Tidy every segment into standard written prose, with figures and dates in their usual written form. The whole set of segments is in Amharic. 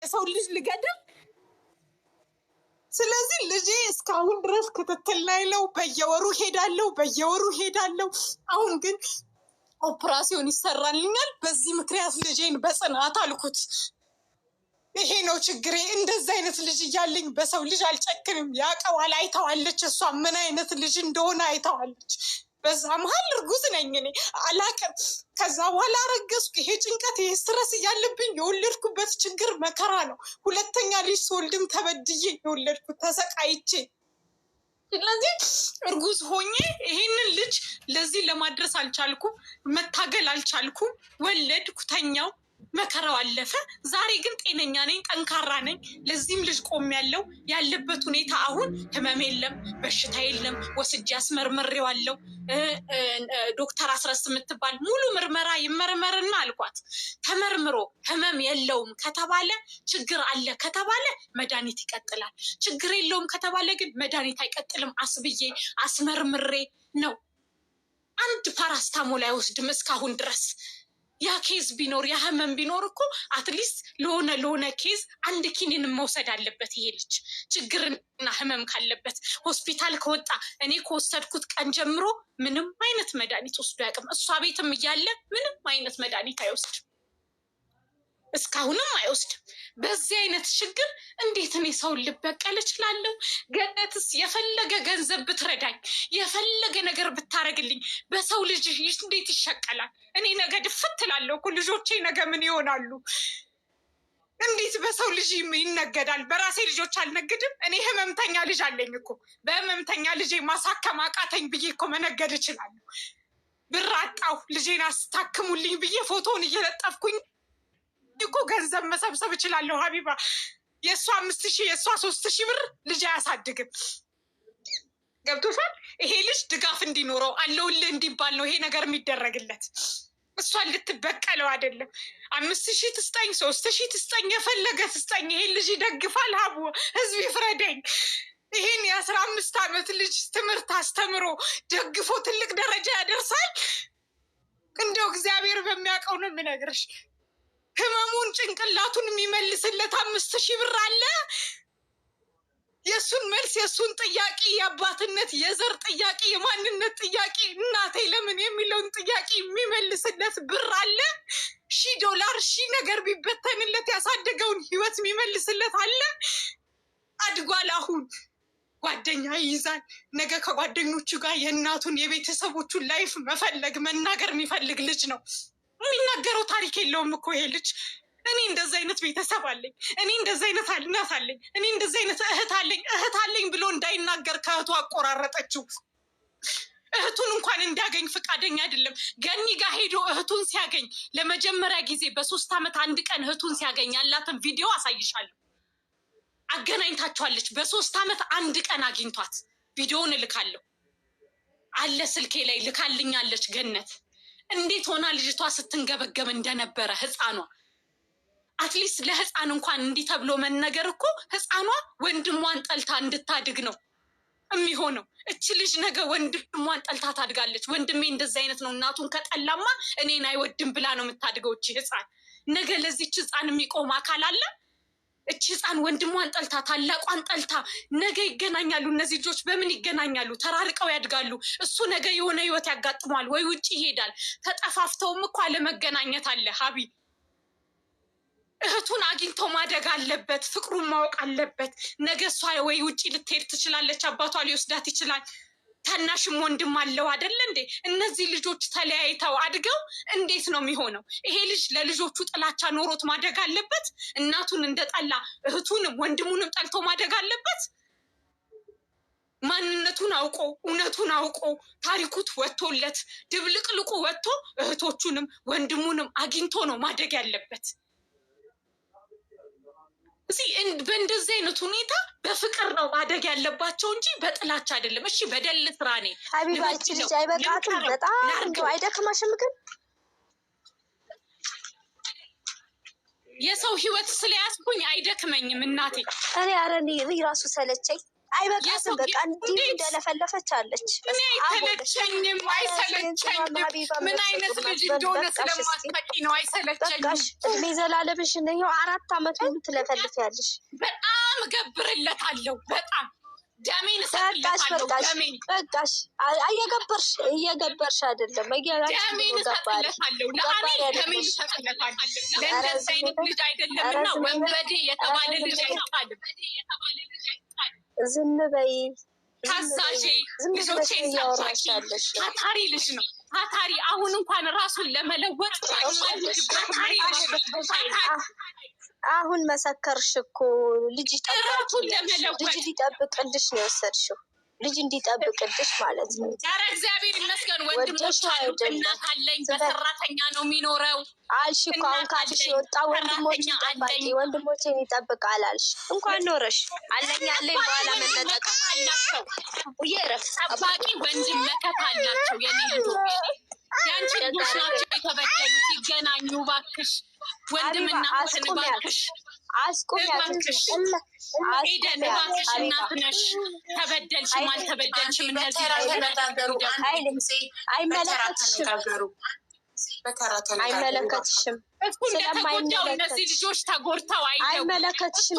ሰው ልጅ ልገድል? ስለዚህ ልጄ እስካሁን ድረስ ክትትል ላይ ነው። በየወሩ ሄዳለሁ። አሁን ግን ኦፕራሲዮን ይሰራልኛል። በዚህ ምክንያት ልጄን በጽናት አልኩት። ይሄ ነው ችግሬ። እንደዚህ አይነት ልጅ እያለኝ በሰው ልጅ አልጨክንም። ያውቀዋል፣ አይተዋለች። እሷ ምን አይነት ልጅ እንደሆነ አይተዋለች። በዛ መሀል እርጉዝ ነኝ እኔ አላቅም። ከዛ በኋላ አረገዝኩ። ይሄ ጭንቀት፣ ይሄ ስትረስ እያለብኝ የወለድኩበት ችግር መከራ ነው። ሁለተኛ ልጅ ስወልድም ተበድዬ የወለድኩት ተሰቃይቼ። ስለዚህ እርጉዝ ሆኜ ይሄንን ልጅ ለዚህ ለማድረስ አልቻልኩም፣ መታገል አልቻልኩም። ወለድኩ፣ ተኛው፣ መከራው አለፈ። ዛሬ ግን ጤነኛ ነኝ፣ ጠንካራ ነኝ። ለዚህም ልጅ ቆሜያለሁ። ያለበት ሁኔታ አሁን ህመም የለም፣ በሽታ የለም። ወስጄ አስመርምሬዋለሁ። ዶክተር አስረስ የምትባል ሙሉ ምርመራ ይመርመርና አልኳት። ተመርምሮ ህመም የለውም ከተባለ፣ ችግር አለ ከተባለ መድኃኒት ይቀጥላል። ችግር የለውም ከተባለ ግን መድኃኒት አይቀጥልም። አስብዬ አስመርምሬ ነው። አንድ ፓራስታሞል አይወስድም እስካሁን ድረስ። ያ ኬዝ ቢኖር፣ ያ ህመም ቢኖር እኮ አትሊስት ለሆነ ኬዝ አንድ ኪኒን መውሰድ አለበት ይሄ ልጅ። ችግርና ህመም ካለበት ሆስፒታል ከወጣ፣ እኔ ከወሰድኩት ቀን ጀምሮ ምንም አይነት መድኃኒት ወስዶ አያውቅም። እሷ ቤትም እያለ ምንም አይነት መድኃኒት አይወስድም፣ እስካሁንም አይወስድም። በዚህ አይነት ችግር እንዴት እኔ ሰውን ልበቀል እችላለሁ? ገነትስ የፈለገ ገንዘብ ብትረዳኝ፣ የፈለገ ነገር ብታረግልኝ በሰው ልጅ እንዴት ይሸቀላል? እኔ ነገ ድፍት እላለሁ እኮ። ልጆቼ ነገ ምን ይሆናሉ? እንዴት በሰው ልጅ ይነገዳል? በራሴ ልጆች አልነግድም? እኔ ህመምተኛ ልጅ አለኝ እኮ። በህመምተኛ ልጄ ማሳከም አቃተኝ ብዬ እኮ መነገድ እችላለሁ። ብር አጣሁ ልጄን አስታክሙልኝ ብዬ ፎቶውን እየለጠፍኩኝ እኮ ገንዘብ መሰብሰብ እችላለሁ። ሀቢባ የእሷ 5,000 የእሷ 3,000 ብር ልጅ አያሳድግም። ገብቶሻል? ይሄ ልጅ ድጋፍ እንዲኖረው አለውልህ እንዲባል ነው ይሄ ነገር የሚደረግለት። እሷን ልትበቀለው አይደለም። 5,000 ትስጠኝ፣ 3,000 ትስጠኝ፣ የፈለገ ትስጠኝ። ይሄን ልጅ ይደግፋል። ሀቡ ህዝብ ይፍረደኝ። ይሄን የ15 ዓመት ልጅ ትምህርት አስተምሮ ደግፎ ትልቅ ደረጃ ያደርሳል። እንደው እግዚአብሔር በሚያውቀው ነው የምነግርሽ። ህመሙን ጭንቅላቱን የሚመልስለት 5,000 ብር አለ። የእሱን መልስ፣ የእሱን ጥያቄ፣ የአባትነት የዘር ጥያቄ፣ የማንነት ጥያቄ፣ እናቴ ለምን የሚለውን ጥያቄ የሚመልስለት ብር አለ። $1,000 $1,000 ነገር ቢበተንለት ያሳደገውን ህይወት የሚመልስለት አለ። አድጓል። አሁን ጓደኛ ይይዛል። ነገ ከጓደኞቹ ጋር የእናቱን የቤተሰቦቹን ላይፍ መፈለግ መናገር የሚፈልግ ልጅ ነው። የሚናገረው ታሪክ የለውም እኮ ይሄ ልጅ። እኔ እንደዚህ አይነት ቤተሰብ አለኝ፣ እኔ እንደዚህ አይነት እናት አለኝ፣ እኔ እንደዚህ አይነት እህት አለኝ ብሎ እንዳይናገር ከእህቱ አቆራረጠችው። እህቱን እንኳን እንዲያገኝ ፈቃደኛ አይደለም። ገኒ ጋር ሄዶ እህቱን ሲያገኝ ለመጀመሪያ ጊዜ በ3 ዓመት አንድ ቀን እህቱን ሲያገኝ ያላትን ቪዲዮ አሳይሻለሁ። አገናኝታችኋለች። በ3 ዓመት አንድ ቀን አግኝቷት ቪዲዮውን እልካለሁ አለ ስልኬ ላይ ልካልኛለች ገነት። እንዴት ሆና ልጅቷ ስትንገበገብ እንደነበረ ህፃኗ። አትሊስት ለህፃን እንኳን እንዲህ ተብሎ መነገር እኮ ህፃኗ ወንድሟን ጠልታ እንድታድግ ነው የሚሆነው። እች ልጅ ነገ ወንድሟን ጠልታ ታድጋለች። ወንድሜ እንደዚህ አይነት ነው፣ እናቱን ከጠላማ እኔን አይወድም ብላ ነው የምታድገው እቺ ህፃን። ነገ ለዚች ህፃን የሚቆም አካል አለ። እቺ ህፃን ወንድሟን ጠልታ፣ ታላቋን ጠልታ ነገ ይገናኛሉ። እነዚህ ልጆች በምን ይገናኛሉ? ተራርቀው ያድጋሉ። እሱ ነገ የሆነ ህይወት ያጋጥመዋል ወይ ውጭ ይሄዳል። ተጠፋፍተውም እኮ አለመገናኘት አለ ሀቢ። እህቱን አግኝቶ ማደግ አለበት። ፍቅሩን ማወቅ አለበት። ነገ እሷ ወይ ውጭ ልትሄድ ትችላለች፣ አባቷ ሊወስዳት ይችላል። ታናሽም ወንድም አለው አይደለ እንዴ? እነዚህ ልጆች ተለያይተው አድገው እንዴት ነው የሚሆነው? ይሄ ልጅ ለልጆቹ ጥላቻ ኖሮት ማደግ አለበት? እናቱን እንደጠላ እህቱንም ወንድሙንም ጠልቶ ማደግ አለበት? ማንነቱን አውቆ እውነቱን አውቆ ታሪኩት ወጥቶለት ድብልቅልቁ ወጥቶ እህቶቹንም ወንድሙንም አግኝቶ ነው ማደግ ያለበት። እዚህ በእንደዚህ አይነት ሁኔታ በፍቅር ነው ማደግ ያለባቸው እንጂ በጥላቻ አይደለም። እሺ በደል ስራ ኔ ሀቢባች ልጅ አይበቃትም? በጣም እንደው አይደክማሽም? ግን የሰው ህይወት ስለያዝኩኝ አይደክመኝም እናቴ። እኔ ራሱ ሰለቸኝ። አይበቃትም። በቃ እንዲህ እንደለፈለፈች አለች። እኔ አይሰለቸኝም፣ አይሰለቸኝም። ምን አይነት ልጅ እንደሆነ ስለማታውቂ ነው። አይሰለቸኝም። በቃሽ፣ እድሜ ዘላለምሽ ነው። 4 ዓመት ሙሉ ትለፈልፊያለሽ። በጣም እገብርለታለሁ። በጣም ደሜን እሰጥለታለሁ። ደሜን በቃሽ። እየገበርሽ አይደለም። ደሜን እሰጥለታለሁ። ለአኔ ደሜን እሰጥለታለሁ። ለእንደዚህ አይነት ልጅ አይደለምና ወንበዴ የተባለ ልጅ አይጣልም። ዝም በይ። ታዛዥ ልጆቼን ታዛዥ ታታሪ ልጅ ነው። ታታሪ አሁን እንኳን ራሱን ለመለወጥ አሁን መሰከርሽ እኮ ልጅ ሊጠብቅልሽ ነው የወሰድሽው። ልጅ እንዲጠብቅልሽ ማለት ነው። ኧረ እግዚአብሔር ይመስገን ወንድሞች አሉት፣ እናት አለኝ፣ በሰራተኛ ነው የሚኖረው አልሽ እኮ። አሁን ካልሽ የወጣ ወንድሞችን ጠባቂ ወንድሞችን ይጠብቃል አልሽ። እንኳን ኖረሽ። አለኝ በኋላ መነጠቅ አላቸው። ጠባቂ ወንድም መከታ አላቸው። የኔ ልጆች ያንቺ ልጆች ናቸው የተበደሉት። ይገናኙ እባክሽ። ወንድምና እህትን እባክሽ አስቁሚያትሽ። ሄደን እባክሽ እናት ነሽ። ተበደልሽም አልተበደልሽም እነዚህ አይመለከትሽም። ስለማይመለከት እነዚህ ልጆች ተጎድተው አይደጉ። አይመለከትሽም።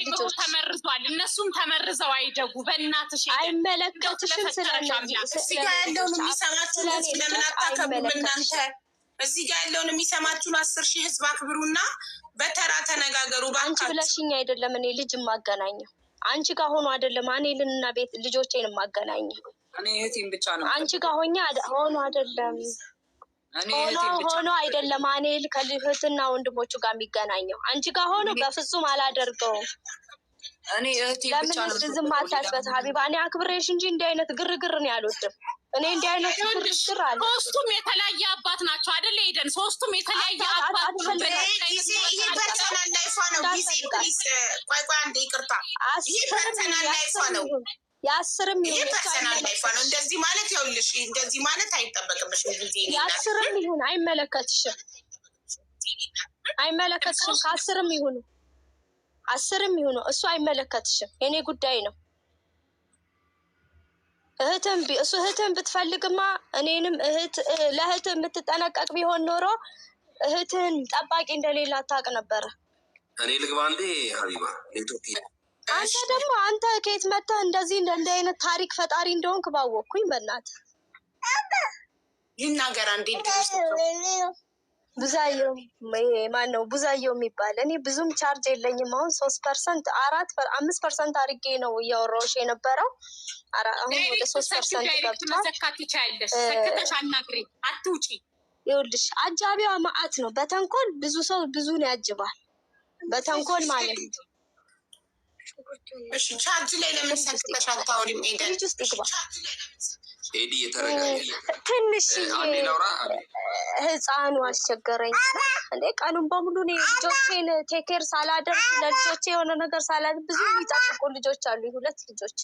ልጆች ተመርዟል። እነሱም ተመርዘው አይደጉ። በእናትሽ አይመለከትሽም። እዚህ ጋር ያለውን የሚሰማችሁ ለምን አታከብሩም እናንተ? እዚህ ጋር ያለውን የሚሰማችሁን 10,000 ህዝብ አክብሩና በተራ ተነጋገሩ። አንቺ ብለሽኝ አይደለም እኔ ልጅ የማገናኘው። አንቺ ጋር ሆኖ አይደለም አኔልንና ቤት ልጆቼን የማገናኘው። እኔ እህቴን ብቻ ነው። አንቺ ጋር ሆኖ አይደለም ሆኖ አይደለም አኔል ከእህትና ወንድሞቹ ጋር የሚገናኘው። አንቺ ጋር ሆኖ በፍጹም አላደርገውም። እኔ እህቴን ብቻ ነው። ለምን ዝም አታስበት ሀቢባ? እኔ አክብሬሽ እንጂ እንዲህ አይነት ግርግር ነው ያልወድም። እኔ እንዲህ አይነት ግርግር አለ። ሶስቱም የተለያየ አባት ናቸው አይደለ? ሄደን ሶስቱም የተለያየ አባት ፐርሰናል ላይፏ ነው። ጊዜ ቆይ አንዴ ይቅርታ። ይህ ፐርሰናል ላይፏ ነው። የአስርም ይህ ፐርሰናል ላይፏ ነው። እንደዚህ ማለት ይኸውልሽ፣ እንደዚህ ማለት አይጠበቅብሽም። ጊዜ የአስርም ይሁን አይመለከትሽም። ከአስርም ይሁኑ 10 ይሁኑ እሱ አይመለከትሽም። የኔ ጉዳይ ነው። እህትም ብትፈልግማ እኔንም ለእህት የምትጠነቀቅ ቢሆን ኖሮ እህትን ጠባቂ እንደሌላ ታውቅ ነበረ። እኔ ልግባ እንዴ ሀቢባ ለኢትዮጵያ። አንተ ደግሞ አንተ ከየት መጥተህ እንደዚህ እንደ አይነት ታሪክ ፈጣሪ እንደሆንክ ባወቅኩኝ። በእናትህ ይናገር አንዴ። ቡዛየው ማነው? ቡዛየው የሚባል እኔ ብዙም ቻርጅ የለኝም። አሁን 3% 5% አድርጌ ነው እያወራሁሽ የነበረው። አሁን ወደ 3% ገብቷል። ይኸውልሽ አጃቢዋ መዓት ነው። በተንኮል ብዙ ሰው ብዙን ያጅባል። በተንኮል ማለት ነው። እሺ ቻርጅ ላይ ለምን ሰክተሽ አታወሪም? ኤደን ውስጥ ይግባ። ኤዲ የተረጋጋ ትንሽ ህፃኑ አስቸገረኝ እንዴ! ቀኑን በሙሉ እኔ ልጆቼን ቴኬር ሳላደርግ ለልጆቼ የሆነ ነገር ሳላደርግ ብዙ የሚጠብቁ ልጆች አሉ። 2 ልጆች።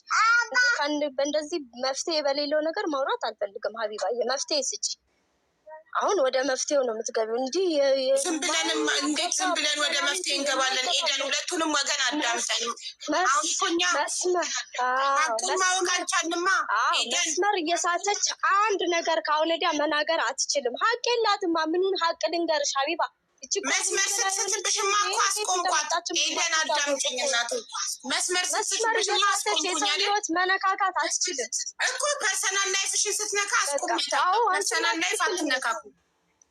በእንደዚህ መፍትሄ በሌለው ነገር ማውራት አልፈልግም። ሀቢባዬ መፍትሄ ስጪ። አሁን ወደ መፍትሄው ነው የምትገቢው እንጂ ዝም ብለን ወደ መፍትሄ እንገባለን? ኤደን ሁለቱንም ወገን አዳምጠን። አሁን ኮኛ ማወቅ አልቻልንማ። መስመር እየሳተች አንድ ነገር ከአሁን ወዲያ መናገር አትችልም። ሀቅ የላትማ። ምኑን ሀቅ ልንገርሽ ሀቢባ? መስመር ስትስትብሽማ እኮ አስቆምኳት። ኤደን አዳምጪኝ እናቱ። መስመር ስትስትብሽማ አስቆምኩኛል። መነካካት አትችልም እኮ ፐርሰናል ላይፍሽን ስትነካ አስቆምታ። ፐርሰናል ላይፍ አትነካኩ።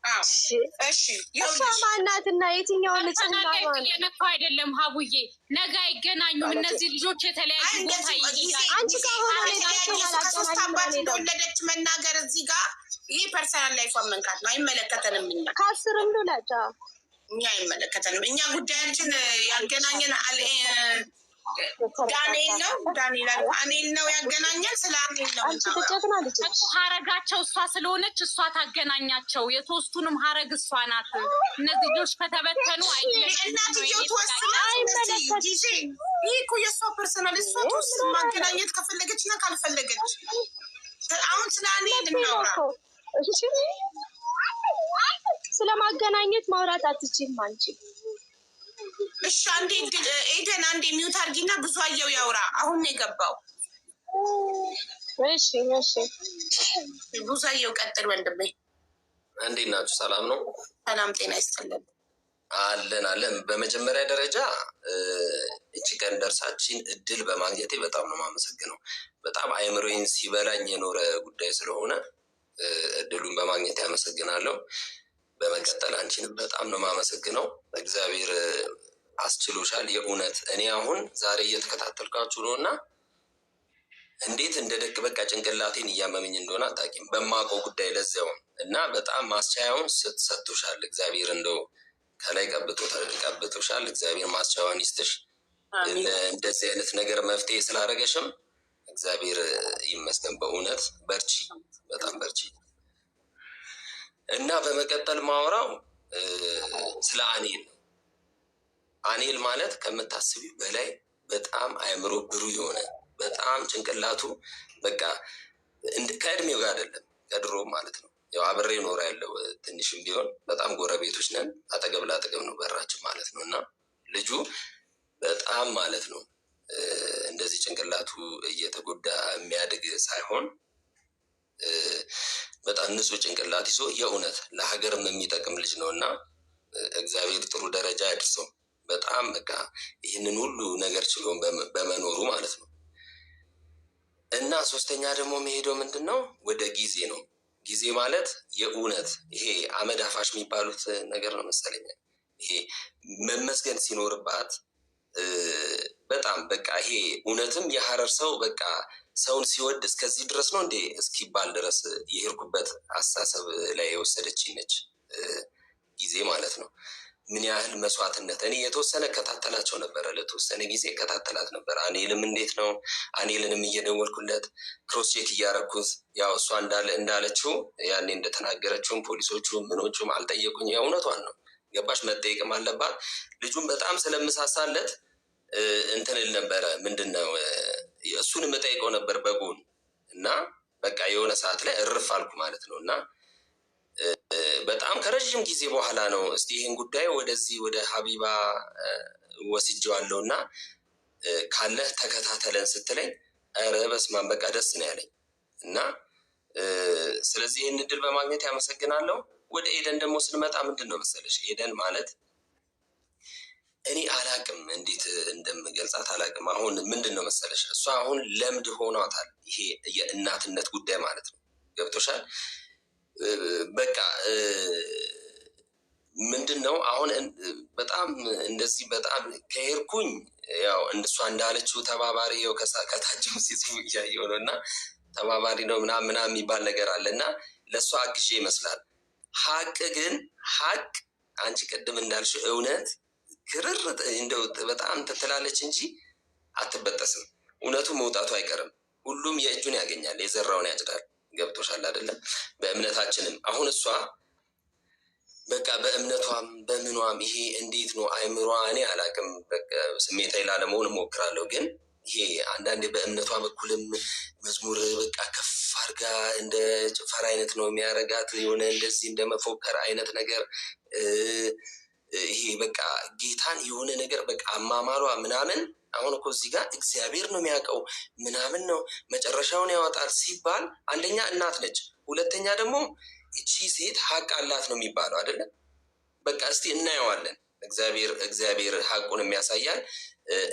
እሺ እሷ ማናትና የትኛውን የነካ አይደለም ሀቡዬ። ነገ አይገናኙም እነዚህ ልጆች። የተለያዩ ቦታ ይይዛል። አንቺ ጋር ሆነ ከሶስት አባት እንደወለደች መናገር እዚህ ጋር ይህ ፐርሰናል ላይፏን መንካት ነው። አይመለከተንም። እኛ ከ10 ልውለድ እኛ አይመለከተንም። እኛ ጉዳያችን ያገናኘን አኔል ነው ያገናኘን። ስለ አኔል ነው ሀረጋቸው እሷ ስለሆነች እሷ ታገናኛቸው። የሶስቱንም ሀረግ እሷ ናት። እነዚህ ልጆች ከተበተኑ እናትየው ተወስነ ጊዜ ይህ እኮ የእሷ ፐርሰናል እሷ ተወስነ ማገናኘት ከፈለገች እና ካልፈለገች። አሁን ስለ አኔል እናውራ። ስለማገናኘት ማውራት አትችልም አንቺ። እሺ አንዴ ኤደን አንዴ ሚውት አድርጊና ብዙ አየው ያውራ። አሁን ነው የገባው። እሺ እሺ ብዙ አየው ቀጥል ወንድሜ። እንዴት ናችሁ? ሰላም ነው? ሰላም ጤና ይስጥልን። አለን። በመጀመሪያ ደረጃ እቺ ቀን ደርሳችን እድል በማግኘቴ በጣም ነው የማመሰግነው። በጣም አይምሮዬን ሲበላኝ የኖረ ጉዳይ ስለሆነ እድሉን በማግኘት ያመሰግናለሁ። በመቀጠል አንቺንም በጣም ነው የማመሰግነው። እግዚአብሔር አስችሎሻል። የእውነት እኔ አሁን ዛሬ እየተከታተልካችሁ ነው እና እንዴት እንደደግ በቃ ጭንቅላቴን እያመመኝ እንደሆነ አታውቂም። በማውቀው ጉዳይ ለዚያውም እና በጣም ማስቻያውን ሰጥቶሻል እግዚአብሔር። እንደው ከላይ ቀብቶሻል እግዚአብሔር። ማስቻያውን ይስጥሽ። እንደዚህ አይነት ነገር መፍትሄ ስላደረገሽም እግዚአብሔር ይመስገን። በእውነት በርቺ፣ በጣም በርቺ። እና በመቀጠል ማወራው ስለ አኔል ነው። አኔል ማለት ከምታስቢው በላይ በጣም አእምሮ ብሩህ የሆነ በጣም ጭንቅላቱ በቃ ከእድሜው ጋር አይደለም ከድሮ ማለት ነው። ያው አብሬ ኖር ያለው ትንሽም ቢሆን በጣም ጎረቤቶች ነን። አጠገብ ላጠገብ ነው በራችን ማለት ነው። እና ልጁ በጣም ማለት ነው እንደዚህ ጭንቅላቱ እየተጎዳ የሚያድግ ሳይሆን በጣም ንጹህ ጭንቅላት ይዞ የእውነት ለሀገርም የሚጠቅም ልጅ ነው እና እግዚአብሔር ጥሩ ደረጃ ያድርሰው። በጣም በቃ ይህንን ሁሉ ነገር ችሎ በመኖሩ ማለት ነው። እና ሶስተኛ ደግሞ መሄደው ምንድን ነው ወደ ጊዜ ነው። ጊዜ ማለት የእውነት ይሄ አመድ አፋሽ የሚባሉት ነገር ነው መሰለኝ። ይሄ መመስገን ሲኖርባት በጣም በቃ ይሄ እውነትም የሀረር ሰው በቃ ሰውን ሲወድ እስከዚህ ድረስ ነው እንዴ እስኪባል ድረስ የሄድኩበት አስተሳሰብ ላይ የወሰደች ነች ጊዜ ማለት ነው። ምን ያህል መስዋዕትነት እኔ የተወሰነ እከታተላቸው ነበረ፣ ለተወሰነ ጊዜ እከታተላት ነበር። አኔልም እንዴት ነው አኔልንም እየደወልኩለት ክሮስ ቼክ እያረኩት ያው እሷ እንዳለችው ያኔ እንደተናገረችውም ፖሊሶቹ ምኖቹም አልጠየቁኝ። እውነቷን ነው ገባሽ፣ መጠየቅም አለባት። ልጁም በጣም ስለምሳሳለት እንትንል ነበረ ምንድን ነው እሱን የምጠይቀው ነበር በጎን እና በቃ የሆነ ሰዓት ላይ እርፍ አልኩ ማለት ነው። እና በጣም ከረዥም ጊዜ በኋላ ነው እስቲ ይህን ጉዳይ ወደዚህ ወደ ሀቢባ ወስጄዋለሁ እና ካለህ ተከታተለን ስትለኝ ኧረ በስመ አብ በቃ ደስ ነው ያለኝ። እና ስለዚህ ይህን እድል በማግኘት ያመሰግናለሁ። ወደ ኤደን ደግሞ ስንመጣ ምንድን ነው መሰለሽ ኤደን ማለት እኔ አላቅም እንዴት እንደምገልጻት አላቅም። አሁን ምንድን ነው መሰለሽ እሷ አሁን ለምድ ሆኗታል ይሄ የእናትነት ጉዳይ ማለት ነው። ገብቶሻል? በቃ ምንድን ነው አሁን በጣም እንደዚህ በጣም ከሄድኩኝ ያው እሷ እንዳለችው ተባባሪ ው ከታችም ሲጽፉ እያየሁ ነው እና ተባባሪ ነው ምናምን የሚባል ነገር አለ እና ለእሷ አግዤ ይመስላል። ሀቅ ግን ሀቅ አንቺ ቅድም እንዳልሽ እውነት ክርር እንደው በጣም ትትላለች እንጂ አትበጠስም። እውነቱ መውጣቱ አይቀርም። ሁሉም የእጁን ያገኛል፣ የዘራውን ያጭዳል። ገብቶሻል አይደለም? በእምነታችንም አሁን እሷ በቃ በእምነቷም በምኗም ይሄ እንዴት ነው አይምሯ እኔ አላቅም። ስሜታዊ ላለመሆን እሞክራለሁ። ግን ይሄ አንዳንዴ በእምነቷ በኩልም መዝሙር በቃ ከፍ አድርጋ እንደ ጭፈራ አይነት ነው የሚያረጋት። የሆነ እንደዚህ እንደ መፎከር አይነት ነገር ይሄ በቃ ጌታን የሆነ ነገር በቃ አማማሏ ምናምን አሁን እኮ እዚህ ጋር እግዚአብሔር ነው የሚያውቀው ምናምን ነው መጨረሻውን ያወጣል ሲባል አንደኛ እናት ነች፣ ሁለተኛ ደግሞ እቺ ሴት ሀቅ አላት ነው የሚባለው አይደለም። በቃ እስቲ እናየዋለን። እግዚአብሔር ሀቁን የሚያሳያል።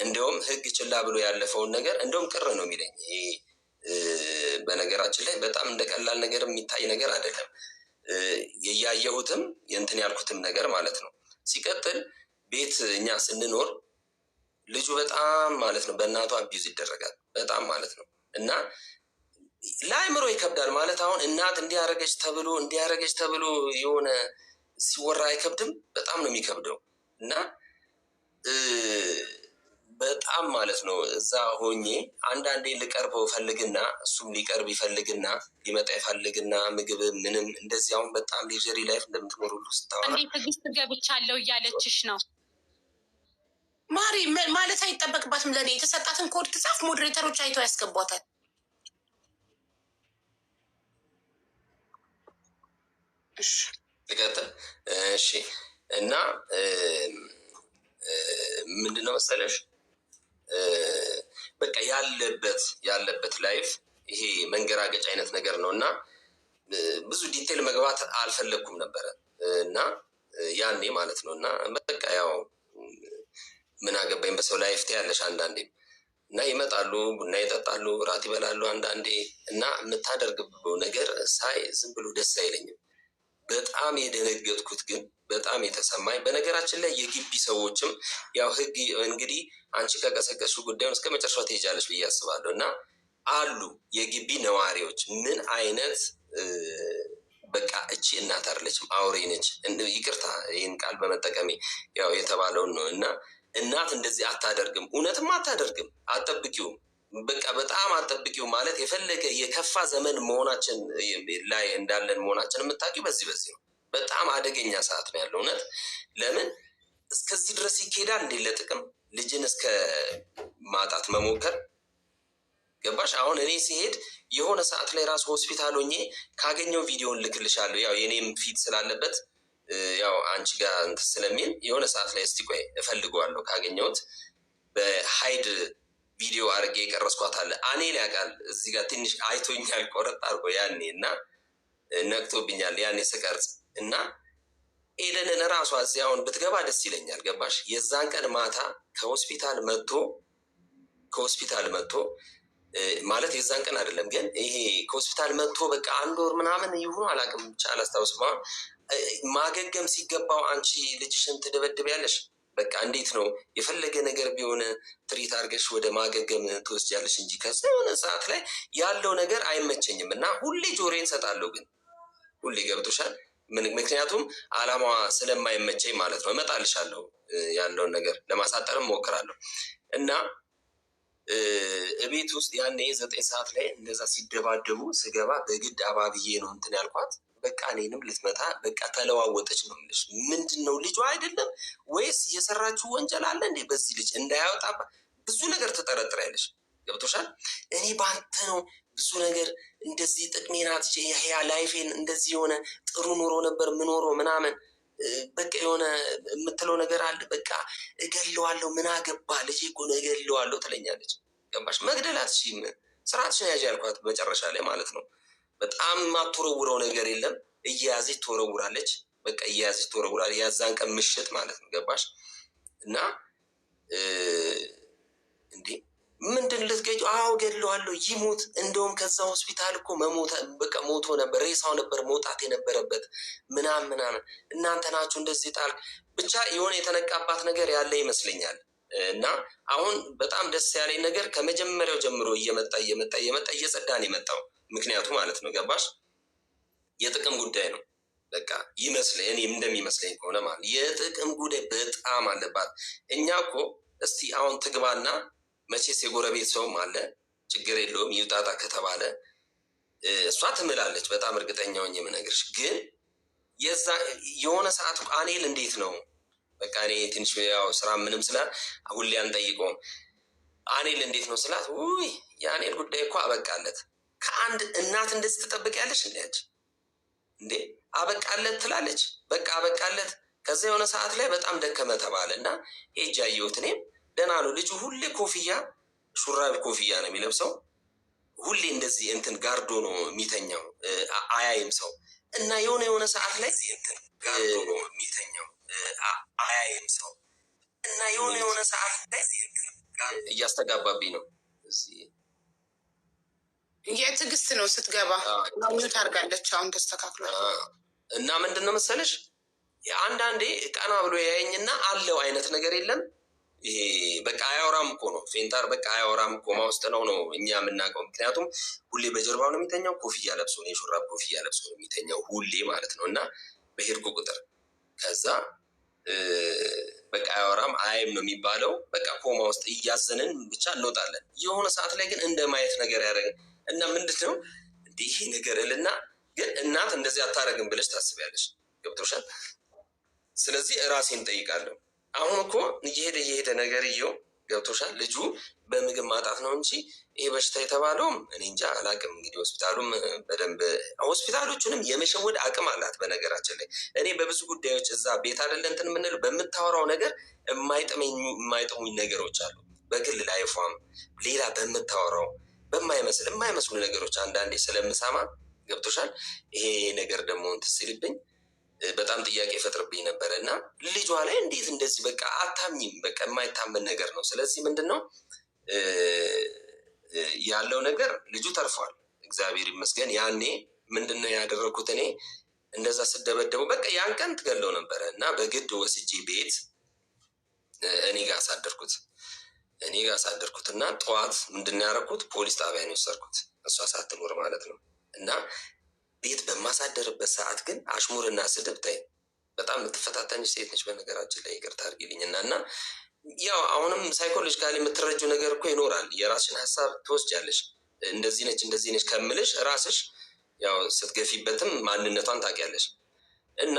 እንደውም ህግ ችላ ብሎ ያለፈውን ነገር እንደውም ቅር ነው የሚለኝ። ይሄ በነገራችን ላይ በጣም እንደቀላል ነገር የሚታይ ነገር አይደለም። ያየሁትም የእንትን ያልኩትም ነገር ማለት ነው። ሲቀጥል ቤት እኛ ስንኖር ልጁ በጣም ማለት ነው በእናቷ አቢዩዝ ይደረጋል በጣም ማለት ነው። እና ለአእምሮ ይከብዳል ማለት አሁን እናት እንዲያረገች ተብሎ የሆነ ሲወራ አይከብድም? በጣም ነው የሚከብደው። እና በጣም ማለት ነው እዛ ሆኜ አንዳንዴ ልቀርበው ፈልግና እሱም ሊቀርብ ይፈልግና ሊመጣ ይፈልግና ምግብ ምንም እንደዚህ አሁን በጣም ሌጀሪ ላይፍ እንደምትኖር ሁሉ ስታወራ እንዴት ትዕግስት ገብቻለሁ እያለችሽ ነው ማሪ ማለት አይጠበቅባትም። ለእኔ የተሰጣትን ኮድ ትጻፍ፣ ሞዴሬተሮች አይተው ያስገቧታል። ልቀጥል? እሺ። እና ምንድነው መሰለሽ በቃ ያለበት ላይፍ ይሄ መንገራገጭ አይነት ነገር ነው እና ብዙ ዲቴል መግባት አልፈለኩም ነበር እና ያኔ ማለት ነው እና በቃ ያው ምን አገባኝ በሰው ላይፍ ያለሽ አንዳንዴ እና ይመጣሉ ቡና ይጠጣሉ ራት ይበላሉ አንዳንዴ እና የምታደርግበው ነገር ሳይ ዝም ብሎ ደስ አይለኝም። በጣም የደነገጥኩት ግን በጣም የተሰማኝ በነገራችን ላይ የግቢ ሰዎችም ያው ህግ እንግዲህ አንቺ ከቀሰቀስሽ ጉዳዩን እስከ መጨረሻው ትሄጃለሽ ብዬ አስባለሁ እና አሉ የግቢ ነዋሪዎች ምን አይነት በቃ እቺ እናት አይደለችም አውሬ ነች። ይቅርታ ይህን ቃል በመጠቀሜ ያው የተባለውን ነው እና እናት እንደዚህ አታደርግም፣ እውነትም አታደርግም። አጠብቂውም በቃ በጣም አጠብቂው ማለት የፈለገ የከፋ ዘመን መሆናችን ላይ እንዳለን መሆናችን የምታውቂው በዚህ ነው። በጣም አደገኛ ሰዓት ነው ያለው። እውነት ለምን እስከዚህ ድረስ ይካሄዳል እንዴ? ለጥቅም ልጅን እስከ ማጣት መሞከር ገባሽ? አሁን እኔ ሲሄድ የሆነ ሰዓት ላይ ራሱ ሆስፒታል ሆኜ ካገኘው ቪዲዮን ልክልሻለሁ። ያው የኔም ፊት ስላለበት ያው አንቺ ጋር እንትን ስለሚል የሆነ ሰዓት ላይ እስቲ ቆይ እፈልገዋለሁ ካገኘሁት በሃይድ ቪዲዮ አድርጌ የቀረስኳት አለ። አኔን ያውቃል እዚህ ጋር ትንሽ አይቶኛል ቆረጥ አድርጎ ያኔ እና ነቅቶብኛል ያኔ ስቀርጽ እና ኤደንን ራሷ እዚህ አሁን ብትገባ ደስ ይለኛል። ገባሽ? የዛን ቀን ማታ ከሆስፒታል መጥቶ ማለት የዛን ቀን አይደለም ግን ይሄ ከሆስፒታል መጥቶ በቃ 1 ወር ምናምን ይሁን አላውቅም ብቻ አላስታውስም። ማገገም ሲገባው አንቺ ልጅሽን ትደበድቢያለሽ። በቃ እንዴት ነው የፈለገ ነገር ቢሆን ትሪት አድርገሽ ወደ ማገገም ትወስጃለሽ እንጂ ከዛ የሆነ ሰዓት ላይ ያለው ነገር አይመቸኝም እና ሁሌ ጆሮዬን ሰጣለሁ። ግን ሁሌ ገብቶሻል? ምክንያቱም አላማዋ ስለማይመቸኝ ማለት ነው። እመጣልሻለሁ ያለውን ነገር ለማሳጠርም ሞክራለሁ እና እቤት ውስጥ ያኔ 9 ሰዓት ላይ እንደዛ ሲደባደቡ ስገባ በግድ አባብዬ ነው እንትን ያልኳት። በቃ እኔንም ልትመታ በቃ ተለዋወጠች ነው የምልሽ። ምንድን ነው ልጇ አይደለም ወይስ የሰራችው ወንጀል አለ እንዴ? በዚህ ልጅ እንዳያወጣ ብዙ ነገር ትጠረጥሪያለሽ። ገብቶሻል? እኔ ባንተ ነው ብዙ ነገር እንደዚህ ጥቅሜን አጥቼ ያ ላይፌን እንደዚህ የሆነ ጥሩ ኑሮ ነበር ምኖሮ ምናምን በቃ የሆነ የምትለው ነገር አለ። በቃ እገለዋለሁ ምን አገባ ልጄ እኮ ነው እገለዋለሁ ትለኛለች። ገባሽ? መግደል አትችይም፣ ስርዓትሽን ያዥ ያልኳት መጨረሻ ላይ ማለት ነው። በጣም ማትወረውረው ነገር የለም። እየያዘች ትወረውራለች። በቃ እየያዘች ትወረውራለች። ያዛን ቀን ምሽት ማለት ነው። ገባሽ? እና እንዴ ምንድን ልትገጪው? አዎ ገድለዋለሁ ይሞት። እንደውም ከዛ ሆስፒታል እኮ በቃ ሞቶ ነበር፣ ሬሳው ነበር መውጣት የነበረበት ምናምን። እናንተ ናችሁ እንደዚህ ጣል። ብቻ የሆነ የተነቃባት ነገር ያለ ይመስለኛል። እና አሁን በጣም ደስ ያለኝ ነገር ከመጀመሪያው ጀምሮ እየመጣ እየጸዳን የመጣው ምክንያቱ ማለት ነው። ገባሽ? የጥቅም ጉዳይ ነው። በቃ ይመስለኝ እኔ እንደሚመስለኝ ከሆነ ማለት የጥቅም ጉዳይ በጣም አለባት። እኛ እኮ እስቲ አሁን ትግባና መቼስ የጎረቤት ሰውም አለ ችግር የለውም ይውጣጣ ከተባለ እሷ ትምላለች። በጣም እርግጠኛ ሆኜ የምነግርሽ ግን የሆነ ሰዓት አኔል እንዴት ነው በቃ እኔ ትንሽ ያው ስራ ምንም ስላል ሁሌ አንጠይቀውም። አኔል እንዴት ነው ስላት ውይ የአኔል ጉዳይ እኮ አበቃለት። ከአንድ እናት እንደዚህ ትጠብቂያለሽ እንዴ? አበቃለት ትላለች። በቃ አበቃለት። ከዛ የሆነ ሰዓት ላይ በጣም ደከመ ተባለ እና ሄጄ አየሁት። እኔም ደህና ነው ልጁ። ሁሌ ኮፍያ ሹራብ ኮፍያ ነው የሚለብሰው። ሁሌ እንደዚህ እንትን ጋርዶ ነው የሚተኛው፣ አያይም ሰው እና የሆነ ሰዓት ላይ እንትን ጋርዶ ነው የሚተኛው፣ አያይም ሰው እና የሆነ ሰዓት ላይ እያስተጋባብኝ ነው። የትዕግስት ነው ስትገባ ሚዩት አድርጋለች። አሁን ተስተካክሏል። እና ምንድን ነው መሰለሽ አንዳንዴ ቀና ብሎ ያየኝና አለው አይነት ነገር የለም። ይሄ በቃ አያወራም እኮ ነው ፌንታር፣ በቃ አያወራም እኮ ውስጥ ነው እኛ የምናውቀው። ምክንያቱም ሁሌ በጀርባው ነው የሚተኛው፣ ኮፍያ ለብሶ ነው የሹራብ ኮፍያ ለብሶ ነው የሚተኛው ሁሌ ማለት ነው። እና በሄድኩ ቁጥር ከዛ በቃ አያወራም አያይም ነው የሚባለው። በቃ ኮማ ውስጥ እያዘንን ብቻ እንወጣለን። የሆነ ሰዓት ላይ ግን እንደ ማየት ነገር ያደረግን እና ምንድን ነው እንዲህ ይሄ ነገር እልና ግን እናት እንደዚህ አታረግም ብለሽ ታስቢያለሽ። ገብቶሻል? ስለዚህ ራሴን ጠይቃለሁ። አሁን እኮ እየሄደ ነገርየው ገብቶሻል? ልጁ በምግብ ማጣት ነው እንጂ ይሄ በሽታ የተባለውም እኔ እንጃ አላውቅም። እንግዲህ ሆስፒታሉም በደንብ ሆስፒታሎቹንም የመሸወድ አቅም አላት። በነገራችን ላይ እኔ በብዙ ጉዳዮች እዛ ቤት አይደለ እንትን የምንለው በምታወራው ነገር የማይጥሙኝ ነገሮች አሉ። በግል ላይፏም ሌላ በምታወራው የማይመስሉ ነገሮች አንዳንዴ ስለምሰማ ገብቶሻል? ይሄ ነገር ደግሞ እንትን ሲልብኝ በጣም ጥያቄ ይፈጥርብኝ ነበረ እና ልጇ ላይ እንዴት እንደዚህ በቃ አታምኝም። በቃ የማይታመን ነገር ነው። ስለዚህ ምንድነው ያለው ነገር ልጁ ተርፏል፣ እግዚአብሔር ይመስገን። ያኔ ምንድነው ያደረኩት እኔ እንደዛ ስደበደበው በቃ ያን ቀን ትገለው ነበረ እና በግድ ወስጄ ቤት እኔ ጋር አሳደርኩት እና ጠዋት ምንድነው ያደረኩት ፖሊስ ጣቢያ ነው የወሰድኩት፣ እሷ ሳትኖር ማለት ነው። እና ቤት በማሳደርበት ሰዓት ግን አሽሙርና ስድብ ታይ በጣም የምትፈታተንሽ ሴት ነች። በነገራችን ላይ ይቅርታ አድርጊልኝና እና ያው አሁንም ሳይኮሎጂካሊ የምትረጁ ነገር እኮ ይኖራል። የራስሽን ሀሳብ ትወስጃለሽ። እንደዚህ ነች ከምልሽ ራስሽ ያው ስትገፊበትም ማንነቷን ታውቂያለሽ። እና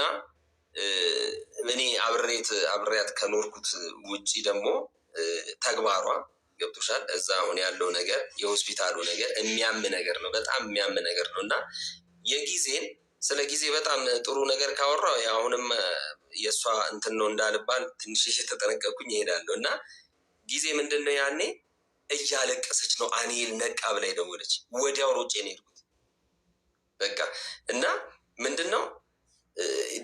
እኔ አብሬያት ከኖርኩት ውጪ ደግሞ ተግባሯ ገብቶሻል። እዛ አሁን ያለው ነገር የሆስፒታሉ ነገር የሚያም ነገር ነው፣ በጣም የሚያም ነገር ነው። እና ስለ ጊዜ በጣም ጥሩ ነገር ካወራው አሁንም የእሷ እንትን ነው እንዳልባል ትንሽ የተጠነቀቅኩኝ ይሄዳለሁ። እና ጊዜ ምንድነው ያኔ እያለቀሰች ነው አኔል ነቃ ብላ ደወለች። ወዲያው ሮጬ ነው የሄድኩት በቃ። እና ምንድነው